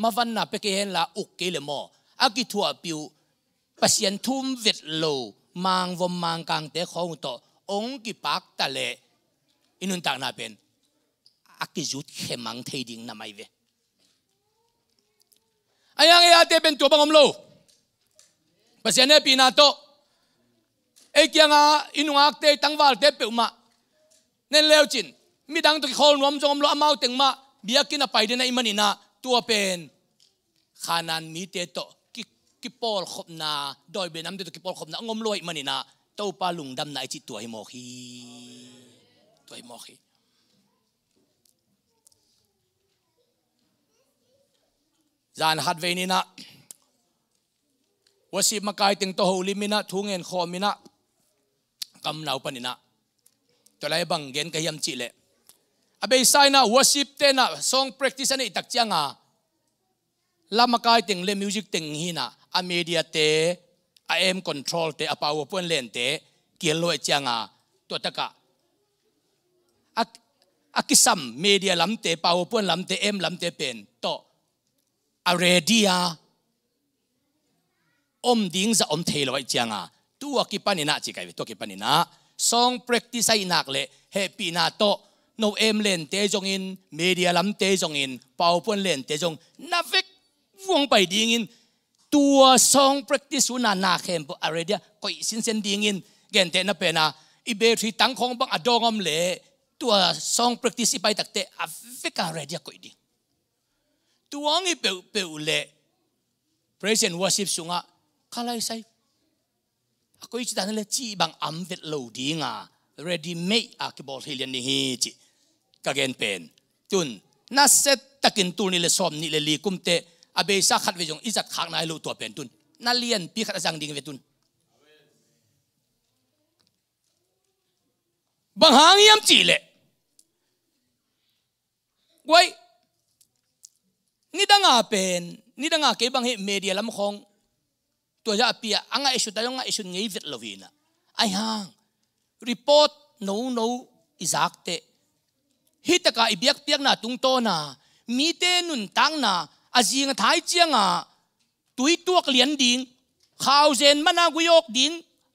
มาวันน่ะไปเกเห็นละอุกเกลหมออากิทัวปิวปัสยันทุ่มเวทโลมังวมมังกังเตของต่อองกิปักตะเลอินุนตักน่าเป็นอากิจุดเขมังเทดิงน่าไม่เวอายังเตเป็นตัวบังอมโลปัสยันเนปีนาโตเอกี้งาอินุอักเตตั้งวาลเตเปิวมาเนเลวจินมีดังตุกคนรวมจงโลอามาเต็งมาเบียกินไปเดนไอมันนินาตัวเป็นขานันมีเตโตกิปอลขบนาโดยเบน้ำเตโตกิปอลขบนางมลอยมันนินาเต้าปลาลุงดำนายจิตตัวให้หมอกีตัวให้หมอกีจานฮัดเวนินะวสิมาไกติงโตหูลิมินะทุ่งเงินคอมินะกำเนาปนินะตัวไรบังเงินกยำจิเลอเบย์ไซนะวสิปเตนะซอง practice นี่ตักจังอ่ะลามาไกติงเลมิวสิกติงหินะอเมเดียเตอเอ็มคอนโทรลเตอปาวเวอร์พอยต์เลนเตเกี่ยวลอยจังอ่ะตัวตะกะอากิซัมเมเดียลำเตปาวเวอร์พอยต์ลำเตเอ็มลำเตเป็นโตอาเรเดียดิ้งจะเทลไว้จังอ่ะตัวกิปานินะจิกายตัวกิปานินะซอง practice ให้นักเลยเฮปีนาโตโนเอ็มเลนเตจงอินเมเดียลำเตจงอินปาวเวอร์พอยต์เลนเตจงนับเวกวงไปดิ้งอินตัวซอง practice สุนันนาเข้มปอะไรเดียก็สินเซนดิ้งอินเกนเตนับเป็นอ่ะอีเบรีตั้งของบังอดองอมเล่ตัวซอง practice ไปตักเตะอเวกอะไรเดียก็ดิ้งตัวงี้เปล่าเล่ praise and worship สุงะข้าไล่ใส่ก็อีกด้านเลยจีบังอัมเวทโลดิ้งอ่ะ ready made อ่ะที่บอกให้เรียนนี่จีก็เกนเป็นจุนน่าเสร็จตะกินตุนนี่เลยซ้อมนี่เลยลีกุมเตะอาเบซ่าขัดเวจงอิจัดขักนายรู้ตัวเป็นตุนน่าเลียนปีขัดจังดิ้งเวตุนบางหางยำจีเลยไว้นี่ดังอาเป็นนี่ดังอาเก็บบางเหตุเมเดียลำคงตัวจะเปียอังไอชุดแต่ยังไงชุดเงี้ยเวทลวินะไอ้ห่างรีพอร์ตโน้อิจักเตฮิตกาอิเบียกเปียกน่ะตุงโตน่ะมีเตนุนตังน่ะอาจีงท้ายเจียงอ่ะตุยตัวเลียนดิ้งข่าวเซนมันนากุยกดิ้ง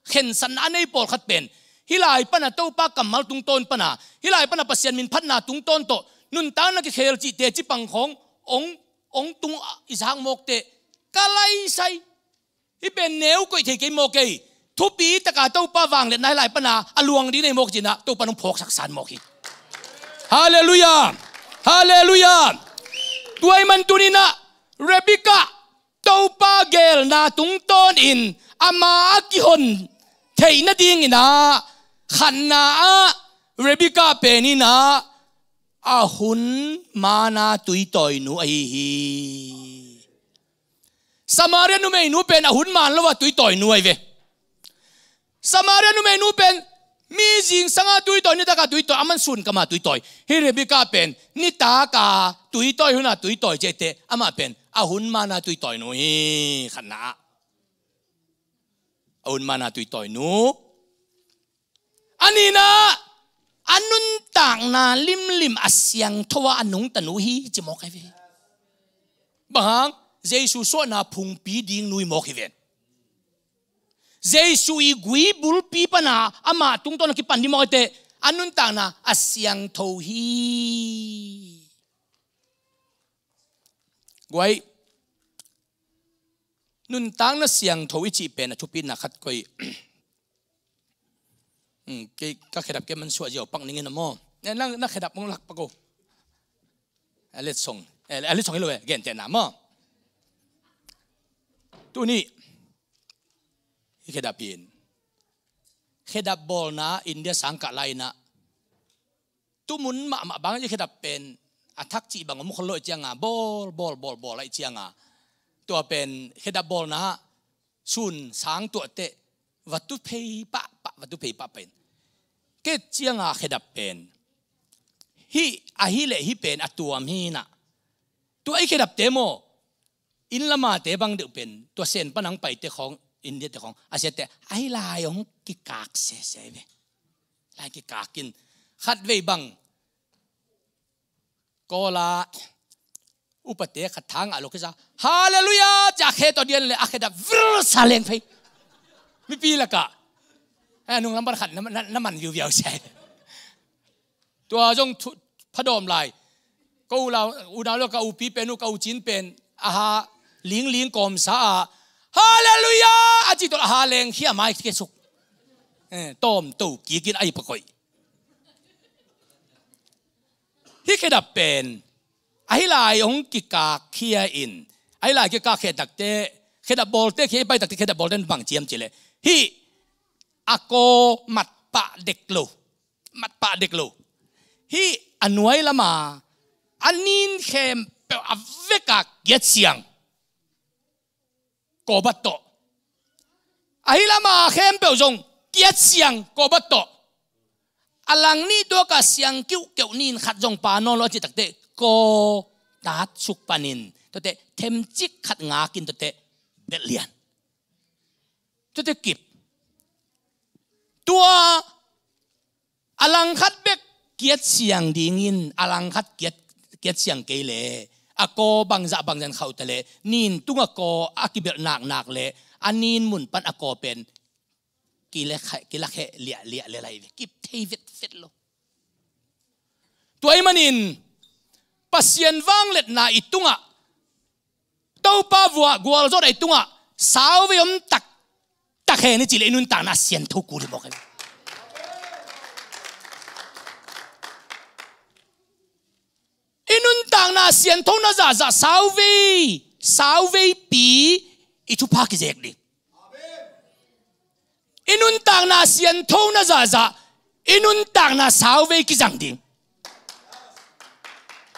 เข็นสันอันในปอลขัดเป็นฮิลายปนัดเต้าปากกับมัลตุงโตนปนาฮิลายปนัดปัสยันมินพัดนาตุงโตนโตนุนตังน่ะกิเคลจิเตจิปังขององตุงอิจักโมกเตกะไลไซที่เป็นเนวก็อีกทีโมกีทุบปีตะกาเต้าป้าวางเล็ดนายหลายปนาอลวงดีในโมกจินะเต้าปนงพกสักสารโมกีฮาเลลูยาฮาเลลูยาด้วยมันตุนินะเรบิกาเต้าป้าเกลนาตุงต้นอินอามากิฮอนเทยนาดิ้งอินะขันนาเรบิกาเป็นอินะอาหุนมานาตุยต่อยนูไอฮีสมาเรียนุเมนูเป็นอาหุนมันแล้วว่าตุยต่อยนูไอเวสมาเรียนุเมนูเป็นมีจิงสังอาตุยต่อยนี่ตากาตุยต่อยอามันสุนกามาตุยต่อยฮิเรบิกาเป็นนี่ตากาตุยต่อยหุนาตุยต่อยเจเตอามาเป็นอาหุนมานาตุยต่อยนูฮีขนาอาหุนมานาตุยต่อยนูอันนี้นะอันนุนต่างนาลิมอาเซียงทว่าอันนุงตนุฮีจะมอกให้เวบางเจสุโซนาพุงปีดิ้งนุยมอกให้เวเจสุอีกุยบุลปีปนาอามาตุงต้นกิปันดิมอกเตอันนุนต่างนาอาเซียงทฮีไว้นุนต่างนาเซียงทวีจีเป็นชุปินนักขัดก้อยก็ขยับแกมันสวยเยอะปังนิ่งนะโม่เนี่ยนั่งขยับมึงหลักปะกูเล็ดส่งให้เลยเก่งแต่หนาโม่ตัวนี้ขยับปีนขยับบอลนะอินเดียสังกัดไลนะตัวมุนมาบางที่ขยับเป็นอัทักจีบางมุขลอยเจียงอ่ะบอลไอเจียงอ่ะตัวเป็นขยับบอลนะซุนสังตัวเตะวัตถุเพย์ปะวัตถุเพย์ปะเป็นเกจียงอาเขดับเป็นฮิเลฮิเป็นอัตัวมีนะตัวไอเขดับเตโมอินละมาเตบังเดือเป็นตัวเซนปนังไปเตของอินเดียเตของอาเซียเตไอลายของ กิกากเสียไปลายกิกากกินขัดไว้บังก็ละอุปเทขัดทางอะลูกที่ซะฮาเลลูยาจากเหตุตัวเดียนเลยอาเคดับวิลซาเลงไปไม่ปีละกะนุ่งน้ำมันขัดน้ำมันวิวๆใช่ตัวจงพระดมลายก็เราอุณาโลกาอุปีเป็นอุกาอุจินเป็นอาหาลิงกอมสาฮาเลลูยาอาจิตตัวฮาเลงเขียไม้เกสุกต้มตู่กินไอ้ปะกอยที่เคดับเป็นไอ้ลายองกิกาเขียอินไอ้ลายกิกาเคดักเตเคดับบอลเตเคไปดักเตเคดับบอลเต้นบังเจียมเจเลฮีอาโกมัดปะเด็กโลฮีอันนวยละมาอันนินเข้มเปอเวกาเกียเสียงกบัตโตไอ้ละมาเข้มเปอจงเกียเสียงกบัตโตอลังนี้ตัวกับเสียงกิ้วเกี่ยวนินขัดจงปานอนรอจิตตักเตโกตัดสุกปานินตัวเตเทมจิกขัดงากินตัวเตเบลเลียนตัวเตกิบตัวอลังขัดเบกเกียรเสียงดีงินอลังขัดเกียรเสียงเกเลอะโกบังจะบังจันเขาทะเลนินตุ้งอะโกอากิเบลหนักเลยอันนินหมุนปันอะโกเป็นกิเลแค่เลี่ยอะไรกิบเทวิตเฟตโลตัวไอ้มันนินปัสยันวังเล็ดนาอิตุ้งอะเต้าป้าวัวกัวเราจอดไอ้ตุ้งอะสาวเวมตักแค่นี้จิเลนุนต่างน่าเสียนทุกกูที่บอกกันอินุนต่างน่าเสียนทุกน่าจะสาวเวปีอิทุพากิเจกดิอินุนต่างน่าเสียนทุกน่าจะอินุนต่างน่าสาวเวกิจังดิ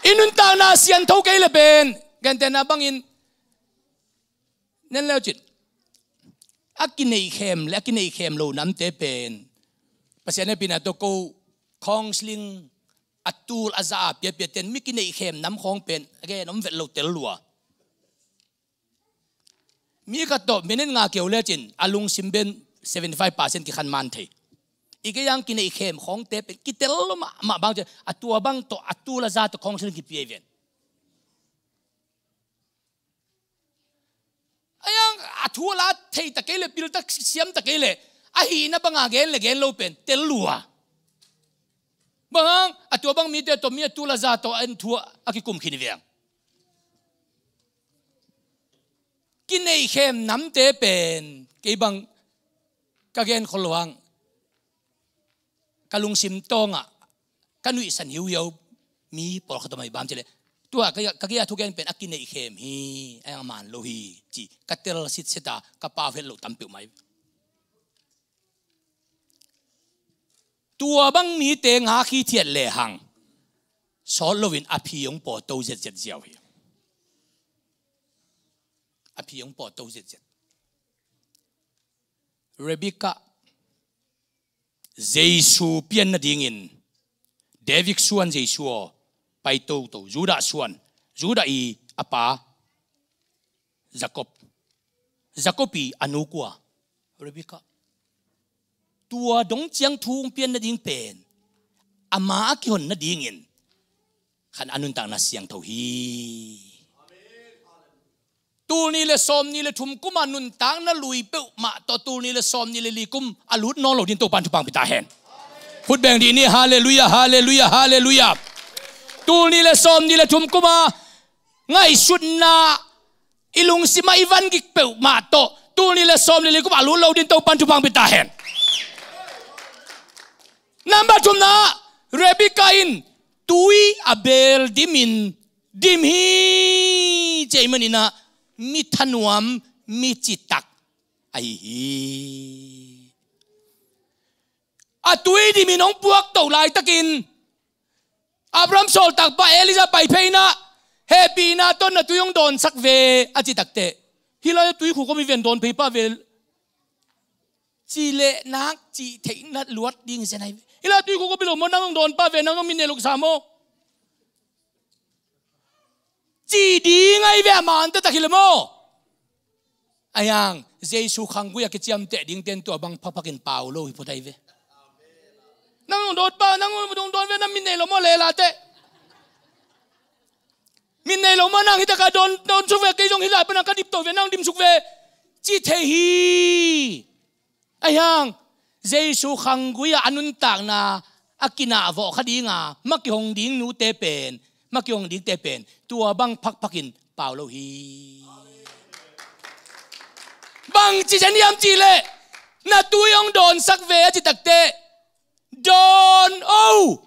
อินุนต่างน่าเสียนทุกเกลเป็นกันแต่น่าบังอินนั่นแล้วจิตอากินในเข้มและกินในเข้มโลน้ำเตเป็นภาษาในปีนั้นตัวกูคองสลิงอัตูลอาซาเปียเต็นมิกินในเข้มน้ำคองเป็นแกน้ำเวทโลเตลัวมีกระตบมีเน้นงาเกี่ยวเลี้ยจินอาลุงซิมเบน 75% กิขันมันเทอีกอย่างกินในเข้มของเตเป็นกิเตลมาบางจะอัตัวบางตัวอัตูลอาซาตัวคองสลิงกิเปียเวนยังอัทัวลาเทยตะเกลปิลตักเสียมตะเกลอะฮีนะบังอาเกลเกลโลเป็นเตลัวบังอัตัวบังมีเตตัวมีตัวละซาตัวอันทัวอากิคุมขินเวียงกินในเข้มน้ำเตเป็นกีบังกะเกนคนหลวงกะลุงซิมตองอ่ะกันวิสันหิวเยามีปลอกขตมัยบามเจเลตัวกะเกียทุกอย่างเป็นอากินในเข้มฮีไอ้อามันโลฮีจีกัตเตลสิทธิ์เสตากะปาเฟลโลตัมเปียวไหมตัวบังมีเตงหาขี้เทียนเลหังสอนโลวินอภิยงปอโตเจ็ดเจียวฮีอภิยงปอโตเจ็ดเรบิกะเจสูเปียนนาดิ่งินเดวิกส่วนเจสูไปโตจูดาส่วนจูดาอีอาปาจักบปีอนุกัวเรบิกะตัวดงเจียงทูงเปียนนาดิ่งเป็นอามากิหนนาดิ่งินขันอนุนต่างนาเสียงเท่าฮีตูนี่เลสอมนี่เลทุมกุมานุนต่างนาลุยเป้ามาต่อตูนี่เลสอมนี่เลลีกุมอลุดนอนหลดินตัวปันทุปังปิตาเห็นพูดแบ่งดีนี่ฮาเลลูยาฮาเลลูยาฮาเลลูยาตูนี่เลสอมนี่เลทุมกุมาไงสุดนาอิลุงสิมาอีวันกิเป้ามาต่อตูนี่เลสอมนี่เลกุมอลุดหลดินตัวปันทุปังปิตาเห็นนับบัตุมนาเรบิกาอินตุยอเบลดิมฮีเจมันอินะมิทันวมมิจิตักไอ้ฮีอะตุยดิมิน้องพวกตัวลายตะกินอับรามโซลตักไปเอลิซาไปเพย์นะเฮปีนะต้นนะตุยงโดนสักเวอจิตักเตะฮิลาตุยขู่ก็มีเวนโดนเพย์ป้าเวจีเลนักจีเทนัดลวดดิ้งเสนายฮิลาตุยขู่ก็ไปหลงมันนั่งโดนป้าเวนั่งมินเนลุกสามโมจีดีไงเวมันแต่ตะคิลโมไอ้ยัง Giêsu khang guya cái chiam tệ điên tên tua băng papakin pau lo hipo đây về nang đốt ba nang đốt về nang min này lo mo lệ là tệ min này lo mo nang hita ka don suk về cái dòng hita pa ka dip to về nang dim suk về chỉ thế hi ai hang Giêsu khang guya anun tak na akina vo khadi nga maki hong ding nu te pen maki hong ding te pen tua bang papakin pau lo hi bang chỉ chân yam chỉ lệ na tui ông đồn sắc về chỉ đặc tệ đồn ô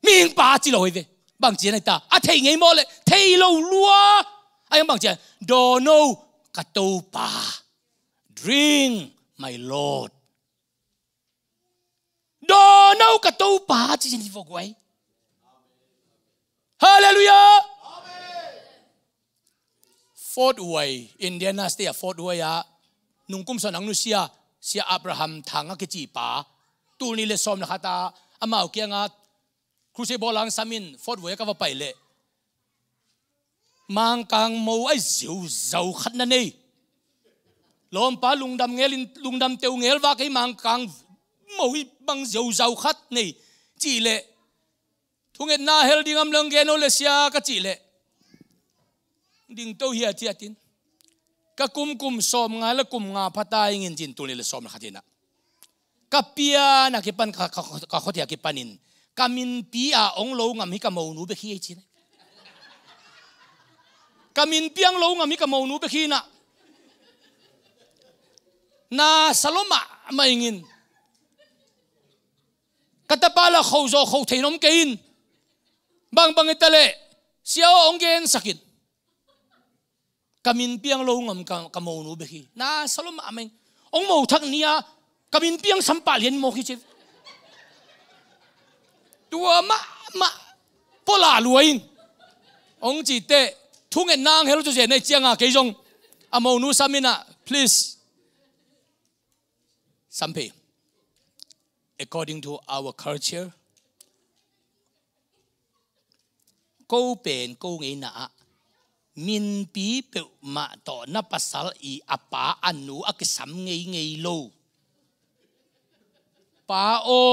miếng ba chỉ lôi về bang chỉ này ta à thấy ngay mò lệ thấy lâu lúa anh bang chỉ đồn ô cà tô pa drink my lord đồn ô cà tô pa chỉ chân đi vô quay hallelujah Fort Way Indiana State Fort Way à nung kum sa nang nusia si Abraham thanga ke chi pa tu ni le som na khata amau kia nga cruise bolang samin Fort Way ka va pai le mang kang mo ai ziu zau khat na nei lom pa lungdam teu ngel wa kai mang kang mo hi bang ziu zau khat nei chi le thunget na hel ding am lang geno le sia ka chi le ding to hi ati atin ka kum som nga la kum nga patay ngin jin tu ni le som na khatina kapia na kipan ka khotia kipanin kamin pia ong lo ngam hi ka mo nu be khi chin kamin piang lo ngam hi ka mo nu be khi na saloma maingin katapala khouzo khou theinom kein bang itale siao ong gen sakit kamin piang lo ngam kamo nu be khi na salom ameng ong mo thak nia kamin piang sampal yen mo khi che tua ma pola luain ong chi te thung en nang hel chu je nei chianga ke jong amo nu samina please sampe according to our culture ko pen ko ngai na min pi pe ma to na pasal I apa anu akisam ngei lo pa o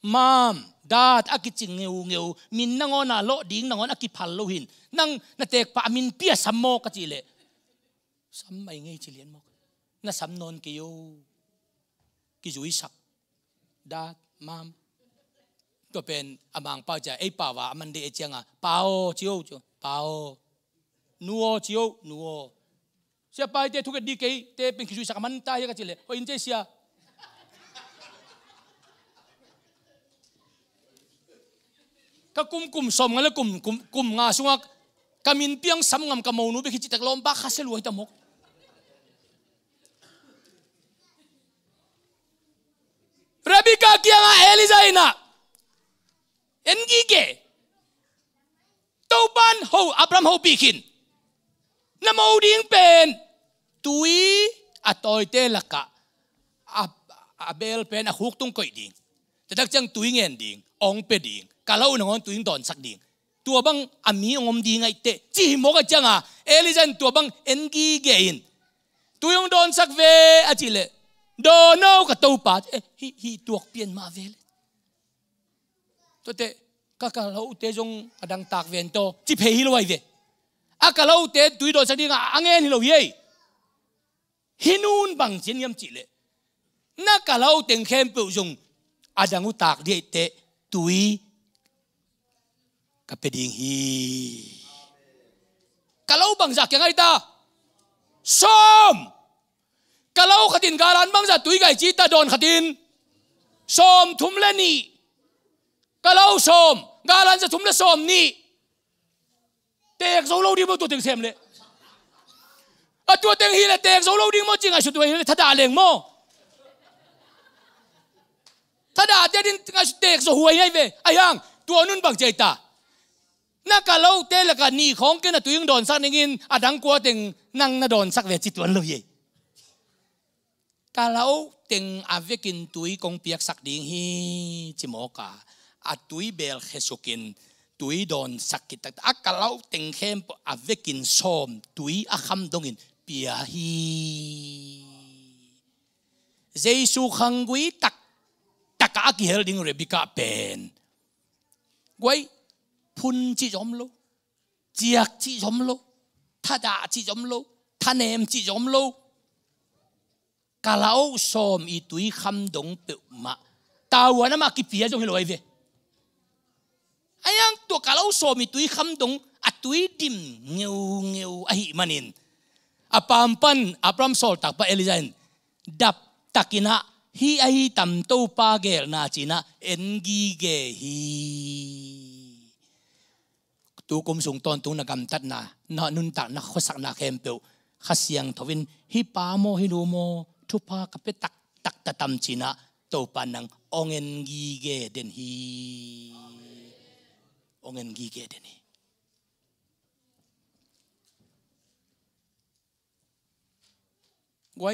mam dad akiching ngeu min nangona lo ding nangon akiphal lo hin nang na tek pa min pia sammo ka chile sam mai ngei chilian mo na sam non ke yo ki jui sak dad mam to pen amang pa ja ei pa wa man de chianga pao chiu pao nuo chiu nuo sia pai te thuke di ke te pen ki jui sak man ta ya ka chile o in che sia ka kum som ngala kum nga sunga kamin piang sam ngam ka mo nu be khitak lom ba khasel wo tamok Rebecca kianga Elizaina engi ke toban ho Abraham ho bikin na mo ding pen tui atoy te laka abel pen a huk tung koi ding tadak chang tui ngen ding ong pe ding kalau nongon tuing don sak ding tua bang ami ngom di ngai te chi mo ka changa Elizan tua bang engi gein tuyong don sak ve achile do no ka to pa hi tuak pian ma vel to te ka kalau te jong adang tak ven to chi phe hi loi ve a kalau te tui don sak ding angen hi lo ye hinun bang chin yam chi le na kalau teng khem pu jong adang u tak di te tui kapeding hi kalau bang jak yang ai ta som kalau khatin garan bang za tui gai chi ta don khatin som thum le ni kalau som garan za thum le som ni tek zo lo di mo tu teng sem le a tu teng hi le tek zo lo ding mo ching a shu tu hi thada leng mo thada te din ngai tek zo huai ai ve ayang tu nun bang chai ta na kalau te la ka ni khong ke na tuing don sak ningin adang kwa teng nang na don sak ve chi tuan lo ye kalau teng avekin tui kong piak sak ding hi chimoka a tui bel khesukin tui don sakit a kalau teng khem avekin som tui a kham dongin เปียฮีเจสุขังกุยตักอากิเฮลดิงเรบิกาเป็นไว้พุนจิจอมโลเจียกจิจอมโลท่าดาจิจอมโลท่าเนมจิจอมโลกาลาวสอมอีตุยคำดงเปิวมาตาวันนั้นมากิเปียจงเฮลไว้เวไอ้ยังตัวกาลาวสอมอีตุยคำดงอัตุยดิมเงียวไอ้มันินอปามปันอปรามโซลตักปะเอลิจันดับตักินะฮีไอตัมโตปาเกลนาจีนะเอ็นกีเกฮีตัวกุมสูงตอนตัวนักกำตัดนานุนตักนักขสักนักเข้มเปียวขัดเสียงทวินฮิปาโมฮิโนโมทุพากับเปตักตะตัมจีนะโตปานังองเอ็นกีเกเดนฮีองเอ็นกีเกเดนฮีไว้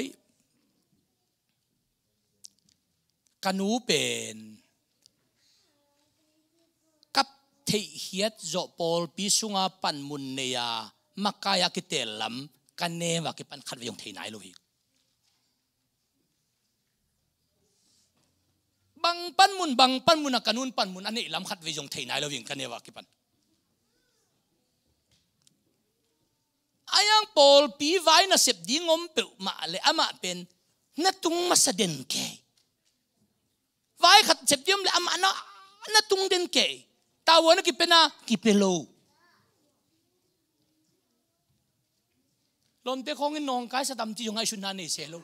กันูเป็นกับเทียดโจปอลพิสุงาปันมุนเนียมักกายกิเตลัมกันเนวากิปันขัดวิยงเทนายโลหิบังปันมุนนักกันูนปันมุนอันนี้ลัมขัดวิยงเทนายโลหิกันเนวากิปันอายังปอลปีไว้น่ะเสพดีงอมเปิวมาเลยอามาเป็นนัตุงมาสเดนเกไว้ขัดเสพดีมเลยอามานะนัตุงเดนเกตาวันกิเป็นนะกิเปโลลมเตะของเงินนองกายสตัมจีจงไอชุนนานี่เซโล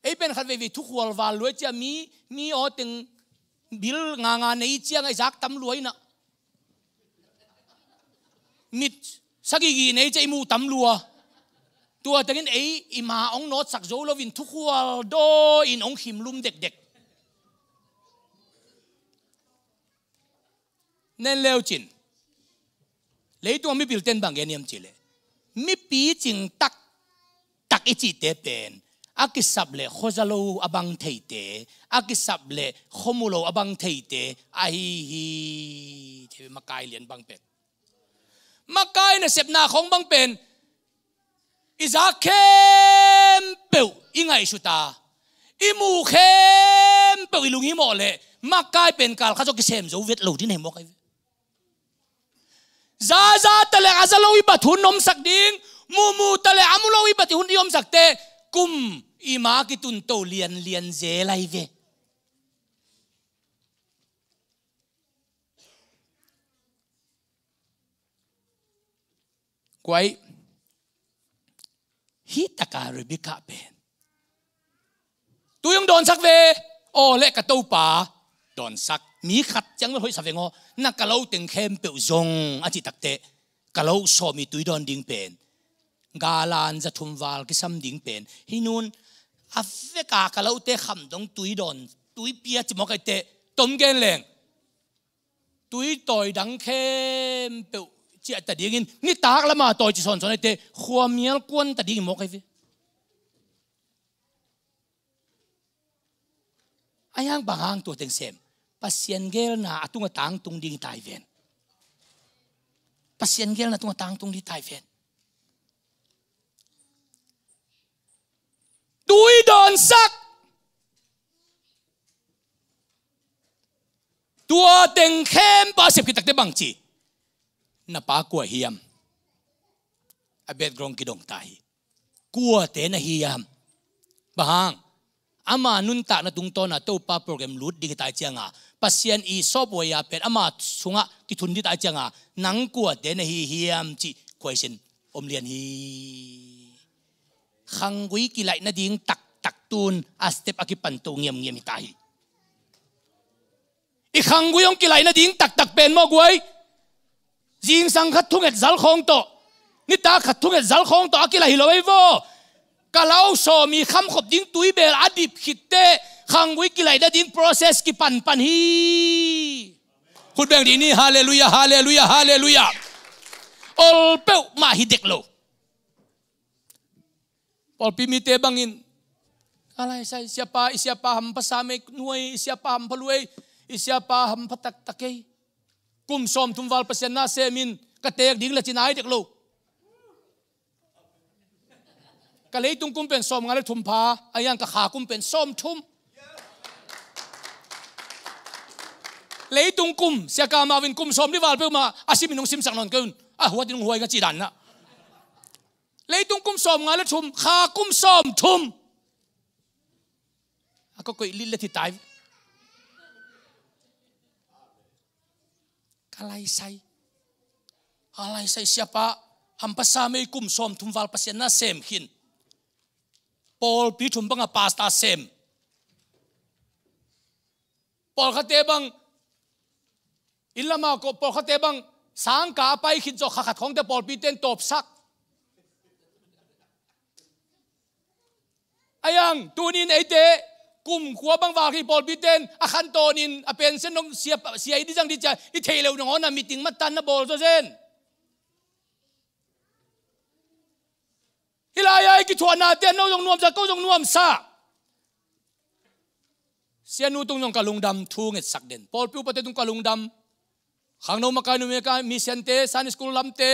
ไอเป็นขัดเวทีทุกวันวันรวยจะมีอ๋อตึงบิลงานในเจียงไอจักตำรวจนะมิดสักกี่ในใจมูตำลัวตัวแต่งั้นไอ้มาองโนดสักโจลวินทุกวันโดอินองหิมลุมเด็กๆนั่นเลวจินเลยตัวไม่ปิลเต้นบางแกนี่ยมจิเลยไม่ปีจิงตักอิจิเตเป็นอากิสับเลยโคจาโลอบังเทเตอากิสับเลยโคมูโลอบังเทเตไอฮีเทมากายเลียนบางเป็ดมากายเนี่ยเสพนาของบังเป็นอิจาเข้มเปิวอิงไงสุตาอิมูเข้มเปิวอิลุงฮิโมเลมากายเป็นการข้าจกิเซมโจเวทโลที่ไหนมอกไอซาตะเลอาซาโลวิบัตุนนมสักดิ้งมูตะเลอามุโลวิบัตุนยมสักเตกุมอิมากิตุนโตเลียนเจไลเวกวยฮิตาการบิกาเป็นตัวยังโดนสักเวโอเล็กกระตูป่าโดนสักมีขัดจังไม่ค่อยสักเวงอนักกะเลาตึงเข้มเปียวจงอาจิตักเตะกะเลาสอมีตุยโดนดิ่งเป็นกาลานจะทุ่มวาลกิซัมดิ่งเป็นฮินูนอัฟเฟกากะเลาเตะคำดงตุยโดนตุยเปียจิมอกไอเตะต้มเกนแรงตุยต่อยดังเข้มเปียวเจ้าตัดดิ้งนี่ตากละมาต่อยจิสอนไอเตะขวามีลกวนตัดดิ้งมอกไอเวอายังบางตัวเต็งเซมปัสยันเกลน่ะตุงตางตุงดิ่งตายเวนปัสยันเกลน่ะตุงตางตุงดิ่งตายเวนตุยโดนสักตัวเต็งเข้มปาเสพกิตักเตบังจีน่ะปากลัวเฮียมอเบดกรงกิดงตายกลัวเตน่ะเฮียมบางอามานุนตานะตุงโตนะตัวป้าโปรแกรมลุดดิจิตาลจังอ่ะปัสยันอีซอบวยาเป็นอามาสุงะกิทุนดิจิตาลจังอ่ะนังกวดเดนฮีเฮียมจีควายเซนอมเลียนฮีขังกุยกิไลนะดิ้งตักตูนอาสเตปอากิปันตูเงียมมิตายอีขังกุยองกิไลนะดิ้งตักเป็นมอกวยจิงสังขัดทุ่งเอ็ดจัลคงโตนี่ตาขัดทุ่งเอ็ดจัลคงโตอากิไลฮิโลเอโวกะลาวโซมีคำขบดิ้งตุยเบลอดิบขิดเตขังวิกิไลได้ดิ้ง process กิปันฮีคุณแบ่งดีนี่ฮาเลลูยาฮาเลลูยาฮาเลลูยาอลเปวมาฮิเด็กโลปอลปีมีเตบังอินอะไรใช่ siapa hamba same nuai siapa hamba luai siapa hamba takai kum som tumwal pasien na semin katek ding la chinai tek lo ะเลยตุงกุมเป็นส้มงาเลทุมพาอายังกะขากุมเป็นส้มทุ่มเลยตุงกุมเสียกามาวินกุมส้มที่วาลเพื่อมาอาศิมินงซิมสังนนกุนหัวติงหัวกันจีดันนะเลยตุงกุมส้มงาเลทุมขากุมส้มทุ่มก็กุยลิลเลติตายอะไรใส่siapa hampasa me kum som thumwal pasien na sem khin Paul pi thum banga pasta sem Paul khate bang ilama ko Paul khate bang sang ka pai khin jo khat khong te Paul pi ten top sak ayang tunin ite kum khwa bang wa khi Paul pi ten a khan tonin a pen sen nong sia di jang di cha I theileu nong na meeting matan na bol zo sen hilaya ki thona te no jong nuam sa ko jong nuam sa sia nu tung jong kalung dam thu nget sak den Paul pi upate tung kalung dam khang no makanu me ka mission te san school lam te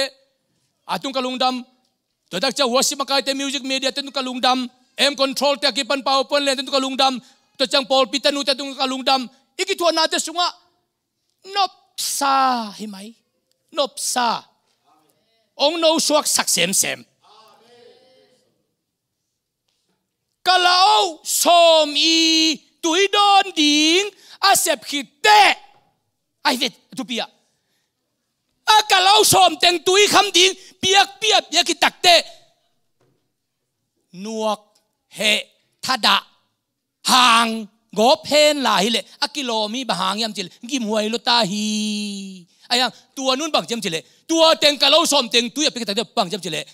atung kalung dam to dak cha worship makai te music media te tung kalung dam em control te ki pan pau pon le tung kalung dam to chang Paul pi tanu te tung kalung dam iki thona te sunga nop sa himai nop sa ong no suak sak sem kalau som I tui don ding asep khite ai vet tu pia a kalau som teng tui kham ding piak ki takte nuak he thada hang gop hen la hi le a kilo mi bahang yam chil gim huai lo ta hi ayang tua nun bang jam chile tua teng kalau som teng tui apik takte bang jam chile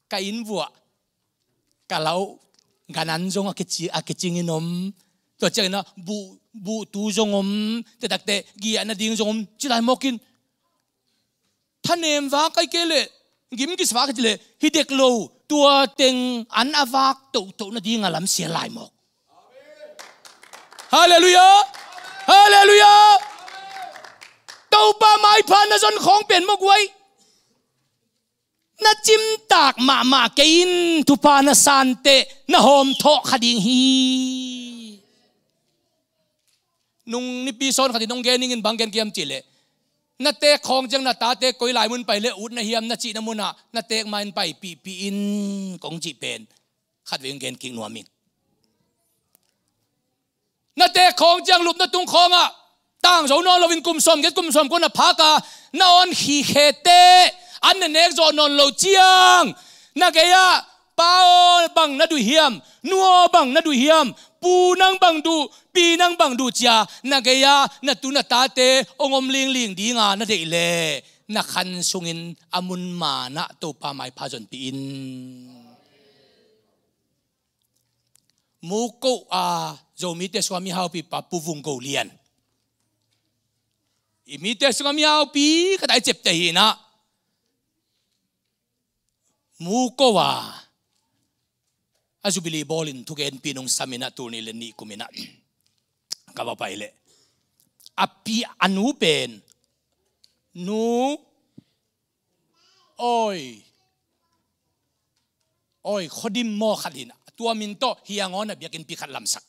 ka in vua kalau ganan jong akichinginom to chena bu tu jongom te takte gi ana ding jongom chilai mokin thanem wa kai kele gim ki swa kile hidek lo tua teng an awak to na ding alam sia lai mok hallelujah to pa mai phan na jon khong pen mok wai na chim tak ma kein thupa na sante na hom tho khading hi nung ni pi son khadi nong gening in banggen kiam chile na te khong jang na ta te koi lai mun pai le ut na hiam na chi na muna na tek main pai pi in kong chi pen khat weng gen king nuaming na te khong jang lup na tung khong a tang zo no lovin kum som ko na phaka na on hi khete an nek zo non lo chiang na kaya pao bang na du hiam nuo bang na du hiam pu nang bang du pi nang bang du cha na kaya na tu na ta te ongom ling di nga na de le na khan sungin amun ma na to pa mai pha jon pi in mu ko a zo mi te swami hau pi pa pu vung ko lian I mi te swami hau pi ka dai chep te hi na muko wa azubili bolin tugen pinong samina turni le ni kumina kabapaile api anu pen nu oi khodim mo khalina tua minto hiangon biakin pi khat lamsak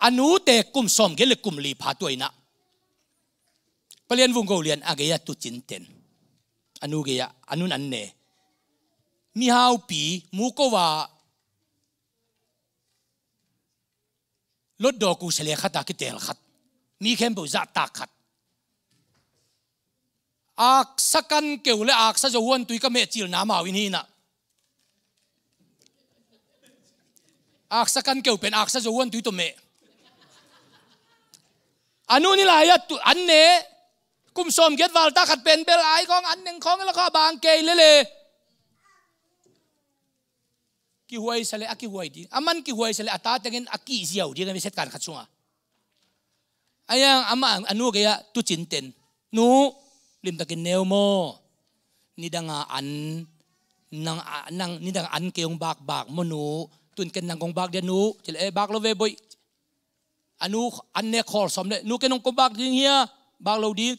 anu te kum som gele kum li pha toina palian vung go lian ageya tu chinten anu geya anun anne mi hau pi mu ko wa lod do ku sele khata ki tel khat mi khem bo za ta khat ak sakan keule ak sa jo won tui ka me chil na ma win hi na ak sakan keu pen ak sa jo won tui to me anu ni la ya tu anne kum som get wal ta khat pen bel ai kong an neng khong la kha bang ke le ki huai sale aki huai di aman ki huai sale ata tengin aki ziau di ga set kan khat sunga ayang ama anu ga ya tu chinten nu lim takin neo mo nidanga an nang nidang an keong bak mo nu tun ken nang kong bak dia nu chil e bak lo ve boy anu an ne khol som le nu kenong kong bak ding hia bak lo di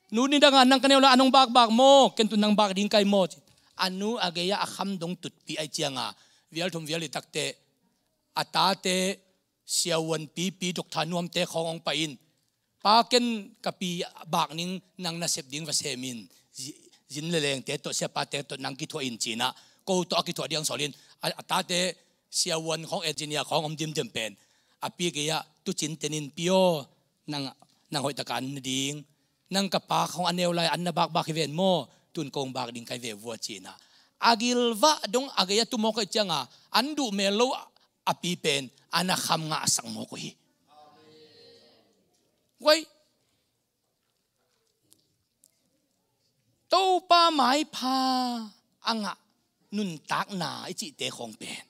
nu nidang an nang kaneu la anong bak mo ken tun nang bak ding kai mo อันนู้อาเกียอาคำดงตุดปีไอเจียงเวียลทุมเวียลิตักเตอัตตาเตเสียวันปีดกทานวมเตขององไปอินปาเกนกับปีบากนิงนังนาเสพดิ้งวเซมินจินเลงเตตัวเสียปาเตตัวนังกิทัวอินจีนะกูตัวกิทัวเดียงสอลินอัตตาเตเสียวันของเอนจิเนียร์ของอมดิมเดมเป็นอปีเกียตุจินเตนินปิโอนังหอยตะการดิ้งนังกับปาของอันเนวไลอันนบักเวนโมตุนกงบากดิ้งไคเววัวจีนะอากิลวะดงอาเกียตุโมกจังอันดูเมโลอปีเป็นอันคำงาสังโมกุฮีไว้ตู้ป้าไม้พาอังะนุนตักหนาไอจิเตของเป็น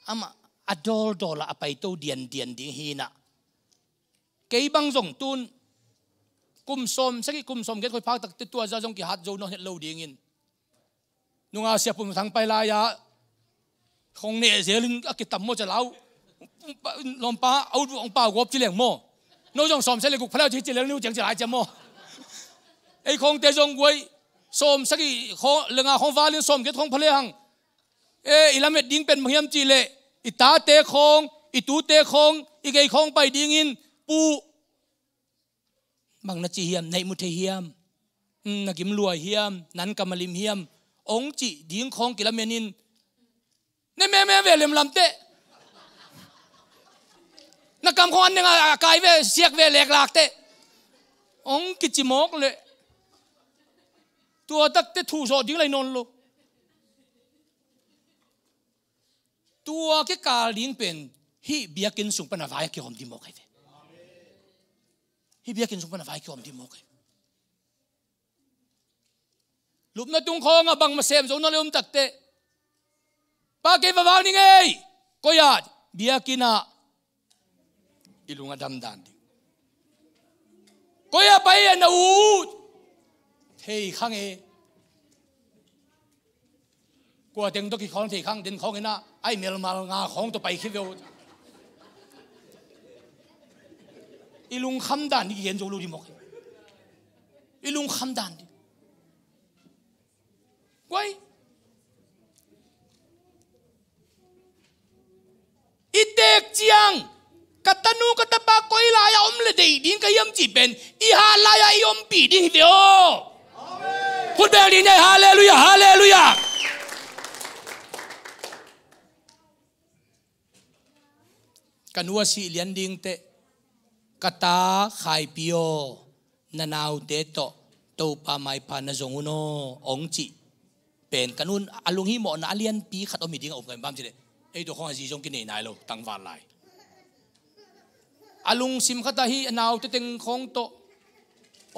อามาอดอลละไปตู้เดียนดิ้งฮีนะเกี่ยบังส่งตุนกุมสมสักกุมสมเกิดคอยพักตักติดตัวจะจงกี่ฮัดโจนเฮลโลดิ้งินนุ่งอาเสียปุ่มทางไปลายาคงเนี่ยเสียลิงกิตามโมจะเล่าลมป้าเอาองป้ากบจีเหลียงโมโน้จงสมเสร็จเลยกุพระเจ้าจีเหลียงนิ้วจังจะหลายจะโมไอ้คงเตจงไว้สมสักกี่ของเรื่องของฟ้าเรื่องสมเกิดของพระเจ้าอีลาเม็ดดิ้งเป็นมหิมจีเล่อีตาเตคงอีตูเตคงอีเกยคงไปดิ้งินปูบางนาจีเฮียมในมุทเฮียมนักกิมลัวเฮียมนั้นกำมะลิมเฮียมองจีดิ้งคงกิลาเมนินนี่แม่เวลมลำเตะนักกำคนนึงกายเวเสียกเวเล็กหลักเตะองกิจิมกเลยตัวตักเตะถูโซดิ้งเลยนนโลตัวแค่กาลิงเป็นฮิเบียกินสุงปนาวายกี่หอมดิมกไอเวฮิเบียกินสุงปนาวายกี่หอมดิมกไอลุบนาตุงคองบังมาเซมโซนนเลยตักเตะpakai bawang ni ngay koyat biya kina ilunga damdan koya paya na ut thei khang e kwa teng to ki khong thei khang den khong ina ai mel mal nga khong to pai khiveu ilung khamdan ni yen zo lu di mok ilung khamdan di quay itek chiang katanu katapa koi la ya om le dei din ka yam chi ben I ha la ya I om pi di hiveo amen put bel din hallelujah hallelujah kanua si lian ding te kata khai pio nanau te to pa mai pa na zong uno ong chi ben kanun alung hi mo na alian pi khat om ding om kan bam chi deไอ้ตัวของอาจีจงกินไหนโลตั้งวันไหลอาลุงซิมขัตาฮีนาวเต็งของโต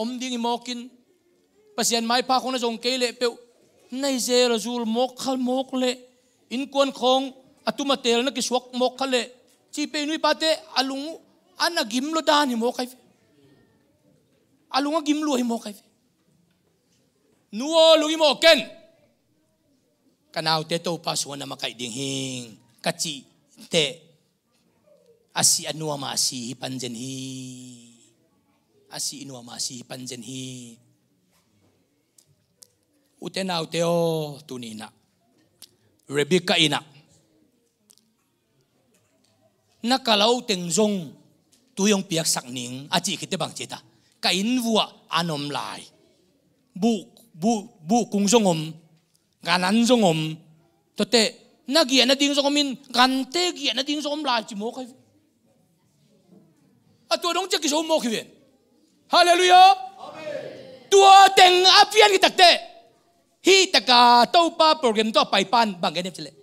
อมดิ้งมอกินปัสยันไม้พาของนจงเกลเปวในเจรจูลมกขลมกเละอินกวนของอัตุมาเตลนักกิสวกมกขเละจีเปนุยปาเตอาลุงอันนักกิมโลดานิมกไออาลุงกิมโลหิมกไอนัวลุงมกเกนกันเอาเตโตปัสวันมาไก่ดิ่งหิงกัจจิเตอาศิอนัวมาสีปันเจนฮีอาศิอนัวมาสีปันเจนฮีอุเทนเอาเตโอตุนีนะเรบิกาอินะนักกล่าวเต็งจงตัวยงเปียกสักหนิงอาจิคิดได้บางเจตากอินวัวอานอมลายบุกุงจงอมงานนั้นจงอมตัวเตะนักเกียรติดิ้งจงอมินกันเตะเกียรติดิ้งจงอมลายจิโมกให้ตัวน้องจะกิจโมกให้ฮาเลลูยาตัวเต็งอาเฟียนกิตักเตะฮีตะกาเต้าป้าโปรแกรมตัวไปปันบางกันเนี่ยจะเลย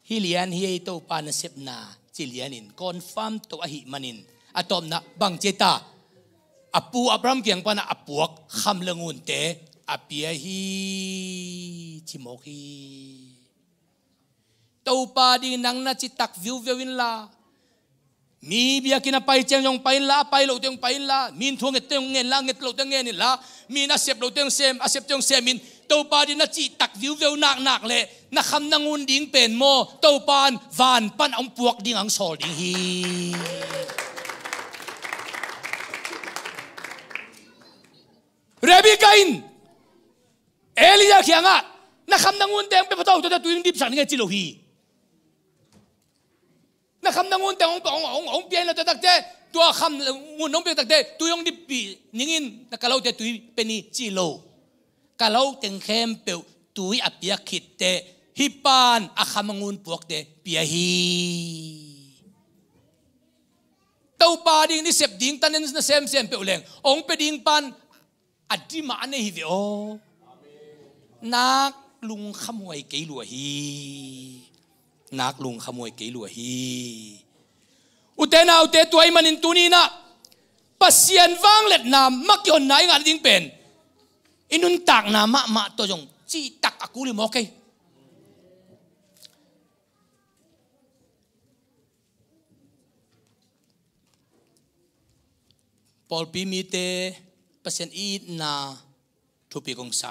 ฮิเลียนฮีเต้าป้านะเซปนาจิเลียนินคอนฟัมตัวหิมันินอะตอมนะบางเจตาอปูอับรามเกียงปานะอปวกคำเลงุนเตอาเปียฮีจิโมกีเต้าป้าดินังนาจิตักวิววินลามีเบียกินไปเจียงยองไปละไปโลเตียงไปละมีนทวงเงตเตียงเงินละเงตโลเตียงเงินนี่ละมีนาเสียบโลเตียงเซมอาเสียบเตียงเซมินเต้าป้าดินาจิตักวิวหนักเลยนักคำนางุนดิ้งเป็นโมเต้าปานวานปั้นองปวกดิ้งอังโซดิ้งฮีเรบิกาอิน เอลียาเขียงอ่ะนักคำนังุนแดงไปพระเจ้าตัวตัวยิงดิบสันไงจิโลฮีนักคำนังุนแดงองเปียนเราจะตักเจตัวคำงุนองเปียนตักเจตัวยงดิบปีนิ่งนักเราจะตัวเป็นจิโลกะเราเต็งเข้มเปียวตัวอับเปียขิดเตฮิปานอาคำงุนพวกเตเปียฮีตัวปาดิ่งนี่เสพดิ่งตันนั้นเซมเปียวแรงองไปดิ่งปานอัดที่มาในฮิวิโอนักลุงขโมยเกลัวฮีนักลุงขโมยเกลัวฮีอุเทนาอุเทตัวไอ้มันอินตุนีนะปัสยันวางเล็ดน้ำมักยอนไหนงานดิ้งเป็นอินุนตักน้ำมะตัวจงจีตักอากูลิมโอเคพอลปีมีเตปัสยันอีนาทุปีกงไซ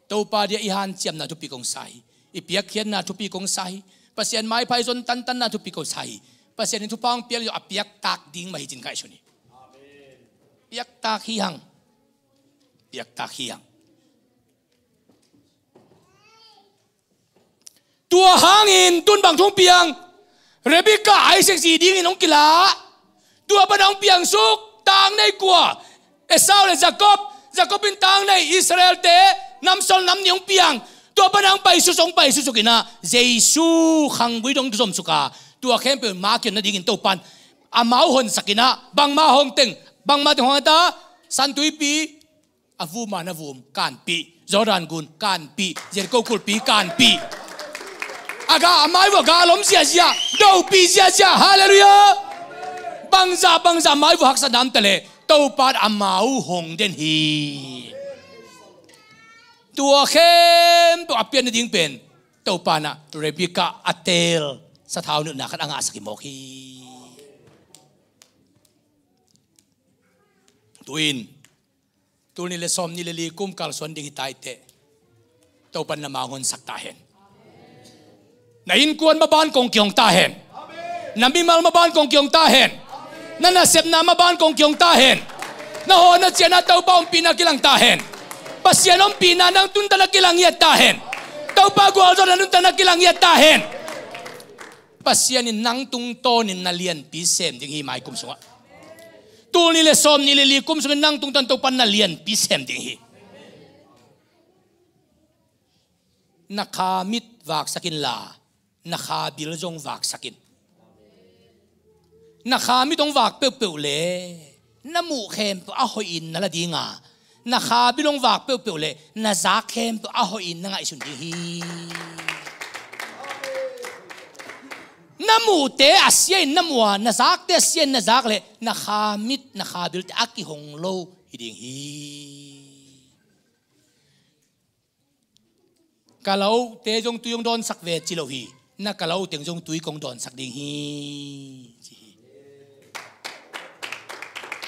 ตัวปาเดียอีฮันเจียมนาทุปีกงไซอีเปียกเขียนนาทุปีกงไซปัสยันไม้ไผ่จนตันนาทุปีกงไซปัสยันทุพังเปียกอยู่อเปียกตากดิ้งมาหิจินไก่ชนีเปียกตากขี้หังเปียกตากขี้หังตัวหางอินตุนบางทุ่งเปียงเรบิก้าไอเซ็กซี่ดิ้งน้องกีฬาตัวปนองเปียงสุกต่างในกัวเอสาวและยาโคบเป็นต่างในอิสราเอลเตน้ำซอลน้ำเหนียวเปียงตัวปนังไปสุสกินะเยซูขังวิดงตุสมสุกาตัวเข้มเป็นมาเกินนั่นดิ่งตัวปันอามาหอนสกินะบางมาหงเต็งบางมาถึงหัวตาสันตุยปีอาวูมานาวูมการปีจอร์แดนกุนการปีเจริโกคุลปีการปีอากาอามาว่าการล้มเสียดูปีเสียฮาเลลูยาบางจ่าไม่ว่าหักสนามทะเลตัวปันอามาหงเดนฮีตัวเข้มตัวเปลี่ยนดิ่งเป็นตัวปานะเรบิก้าอัตเตลสถาวนึกนักอังอาสกิโมกีตัวนี้เลสอมนี่เลลีกุมกัลส่วนดิ่งตายเตะตัวปันนามางอนสักตาเห็นนายอินกวนมาบ้านกงเกียงตาเห็นนบีมัลมาบ้านกงเกียงตาเห็นนั่นน่ะเสพนามาบ้านกงเกียงตาเห็นน่ะโหน่ะเจน่ะตัวป้อมปีนักกิลังตาเห็นpasyanom pinanang tunta na kilang yatahin. Tau pagwaldo na tunta na kilang yatahin. Pasyanin nang tungtonin na liyan pisem ding hi mai kum sunga. Tul nile som nile li kum sunga nang tungtan to pan na liyan pisem ding hi. Nakamit wak sakin la, nakabil jong wak sakin. Nakamit ong wak peu le, namu khem to ahoin na la di nga. Nakabilong wak peu le na zakem to ahoin na nga isundi hi namute asyen namwa na zakte asyen na zakle nakabil te aki honglo hiding hi kalau te jong tuyong don sakve chilo hi na kalau teng jong tuy kong don sak ding hi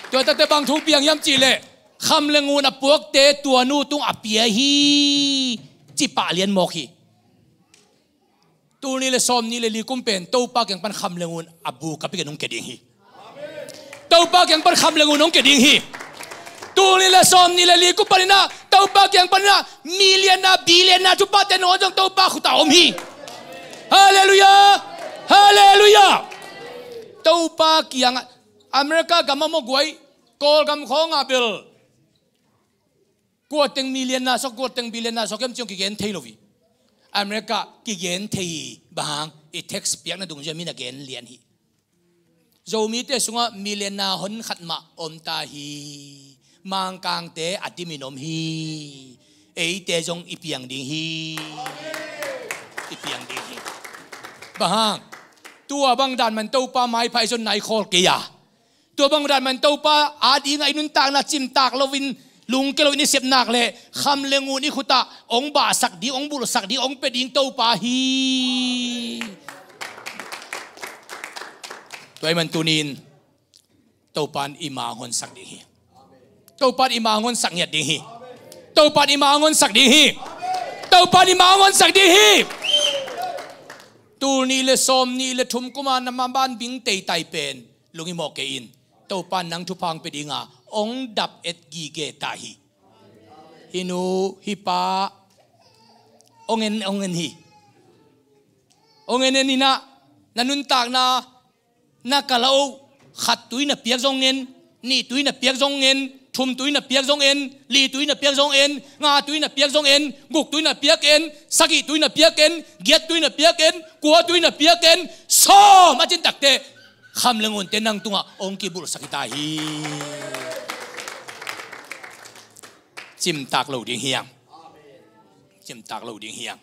to ta te bang thu piang yam chi leคำเลงูนับพวกเตตัวนู้ตุงอเปียฮีจิปะเลียนโมกีตัวนี้เลยซ้อมนี่เลยลีกุมเป็นตัวปากยังเป็นคำเลงูอับบูกับพี่กันน้องเกดิงฮีตัวปากยังเป็นคำเลงูน้องเกดิงฮีตัวนี้เลยซ้อมนี่เลยลีกุมเป็นนะตัวปากยังเป็นนะมิลเลียนนะบิลเลียนนะจุปาเตนโอจงตัวปากขุตาอมฮีฮาเลลูยาฮาเลลูยาตัวปากยังอเมริกากำมะมกไว้กอลกำของอาเบลกวดเต็งมิลเลียนนะสกวดเต็งบิลเลียนนะสกเอ็มจงกิเกนเทโลวีอเมริกากิเกนเทบางอีเท็กซ์เปียกนะดุงจะมีนักเกนเลียนฮีโจมีเตสุงะมิลเลียนนะหนขัดมาอมตาฮีมังกังเตอดิมินอมฮีเอเตจงอีเปียงดิงฮีอีเปียงดิงฮีบางตัวบางด่านมันเต้าป้าไม้ไผ่จนไหนโคลเกียตัวบางด่านมันเต้าป้าอาดีไงนุนตากนะจิมตากลวินลุงเกลวินิเสพนักเลยคำเลงูนี่ขุตาองบาสักดีองบุรุษสักดีองเป็ดยิงเต้าปาฮีตัวมันตุนินเต้าปานอิมาหอนสักดีฮีเต้าปานอิมาหอนสักเงียดดีฮีเต้าปานอิมาหอนสักดีฮีเต้าปานอิมาหอนสักดีฮีตูนี่เลสอมนี่เลทุมกุมารนำมาบ้านบิงเตยไตเป็นลุงอิโมเกอินเต้าปานนังทุพังเป็ดยิงอ่ะองดับเอ็ดกีเกตาฮี hinu hipa ongen hi ongen ni na nanun tak na kalau khat tui na piak zong en ni tui na piak zong en thum tui na piak zong en li tui na piak zong en nga tui na piak zong en guk tui na piak en sagi tui na piak en giat tui na piak en kwa tui na piak en som achin takte kham lengun tenang tunga ong ki bul sakita hi chim tak lo ding hiang chim tak lo ding hiang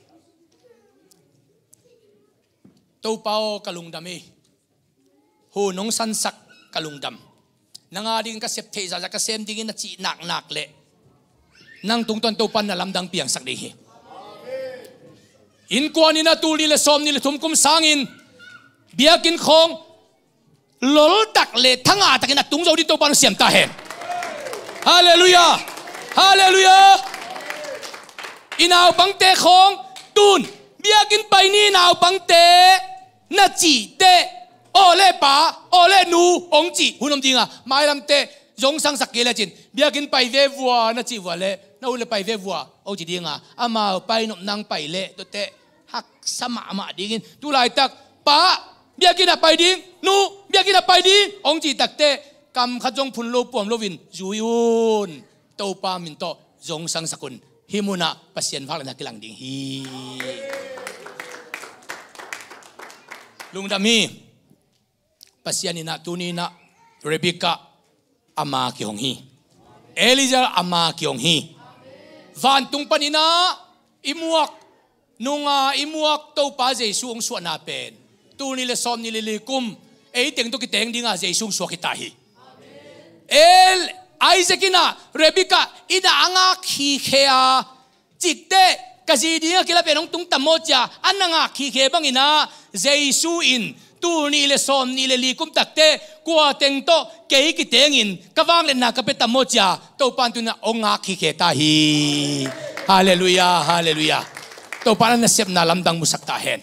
to pao kalung dami hu nong san sak kalung dam nanga ding ka sep thei za ka sem ding na chi nak le nang tung ton to pan na lamdang piang sak ding hi in kwa ni na tu li le som ni le thum kum sangin biakin khong lol tak le thanga takin na tung zo di to pan siam ta hen hallelujah hallelujah inaw bang te khong tun biakin pai ni naw bang te na chi te ole pa ole nu ong chi hunom dinga mai lam te jong sang sak ke la chin biakin pai ve vua na chi vua le na ule pai ve vua o chi dinga ama pai nom nang pai le to te hak sama ma dingin tu lai tak pa biakin na pai ding nu biakin na pai ding ong chi tak te kam khajong phun lo pom lovin zuyun to pa min to jong sang sakun himuna pasien phak na kilang ding hi lungdami pasianina tunina Rebecca ama ki hong hi Elijah ama ki hong hi van tung panina imuak nunga imuak to pa Jesu ong suana pen tu ni le som ni le kum ei teng to ki teng dinga Jesu so kita hi el Isaacina Rebecca ina anga khi khea chikte kaji dinga kila penong tung tamocha ananga khi khe bangina Jesu in tu ni le som ni le li kum takte kwa teng to ke ki tengin kawang le na ka pe tamocha to pan tu na onga khi khe ta hi hallelujah hallelujah to pan na sep na lamdang musak ta hen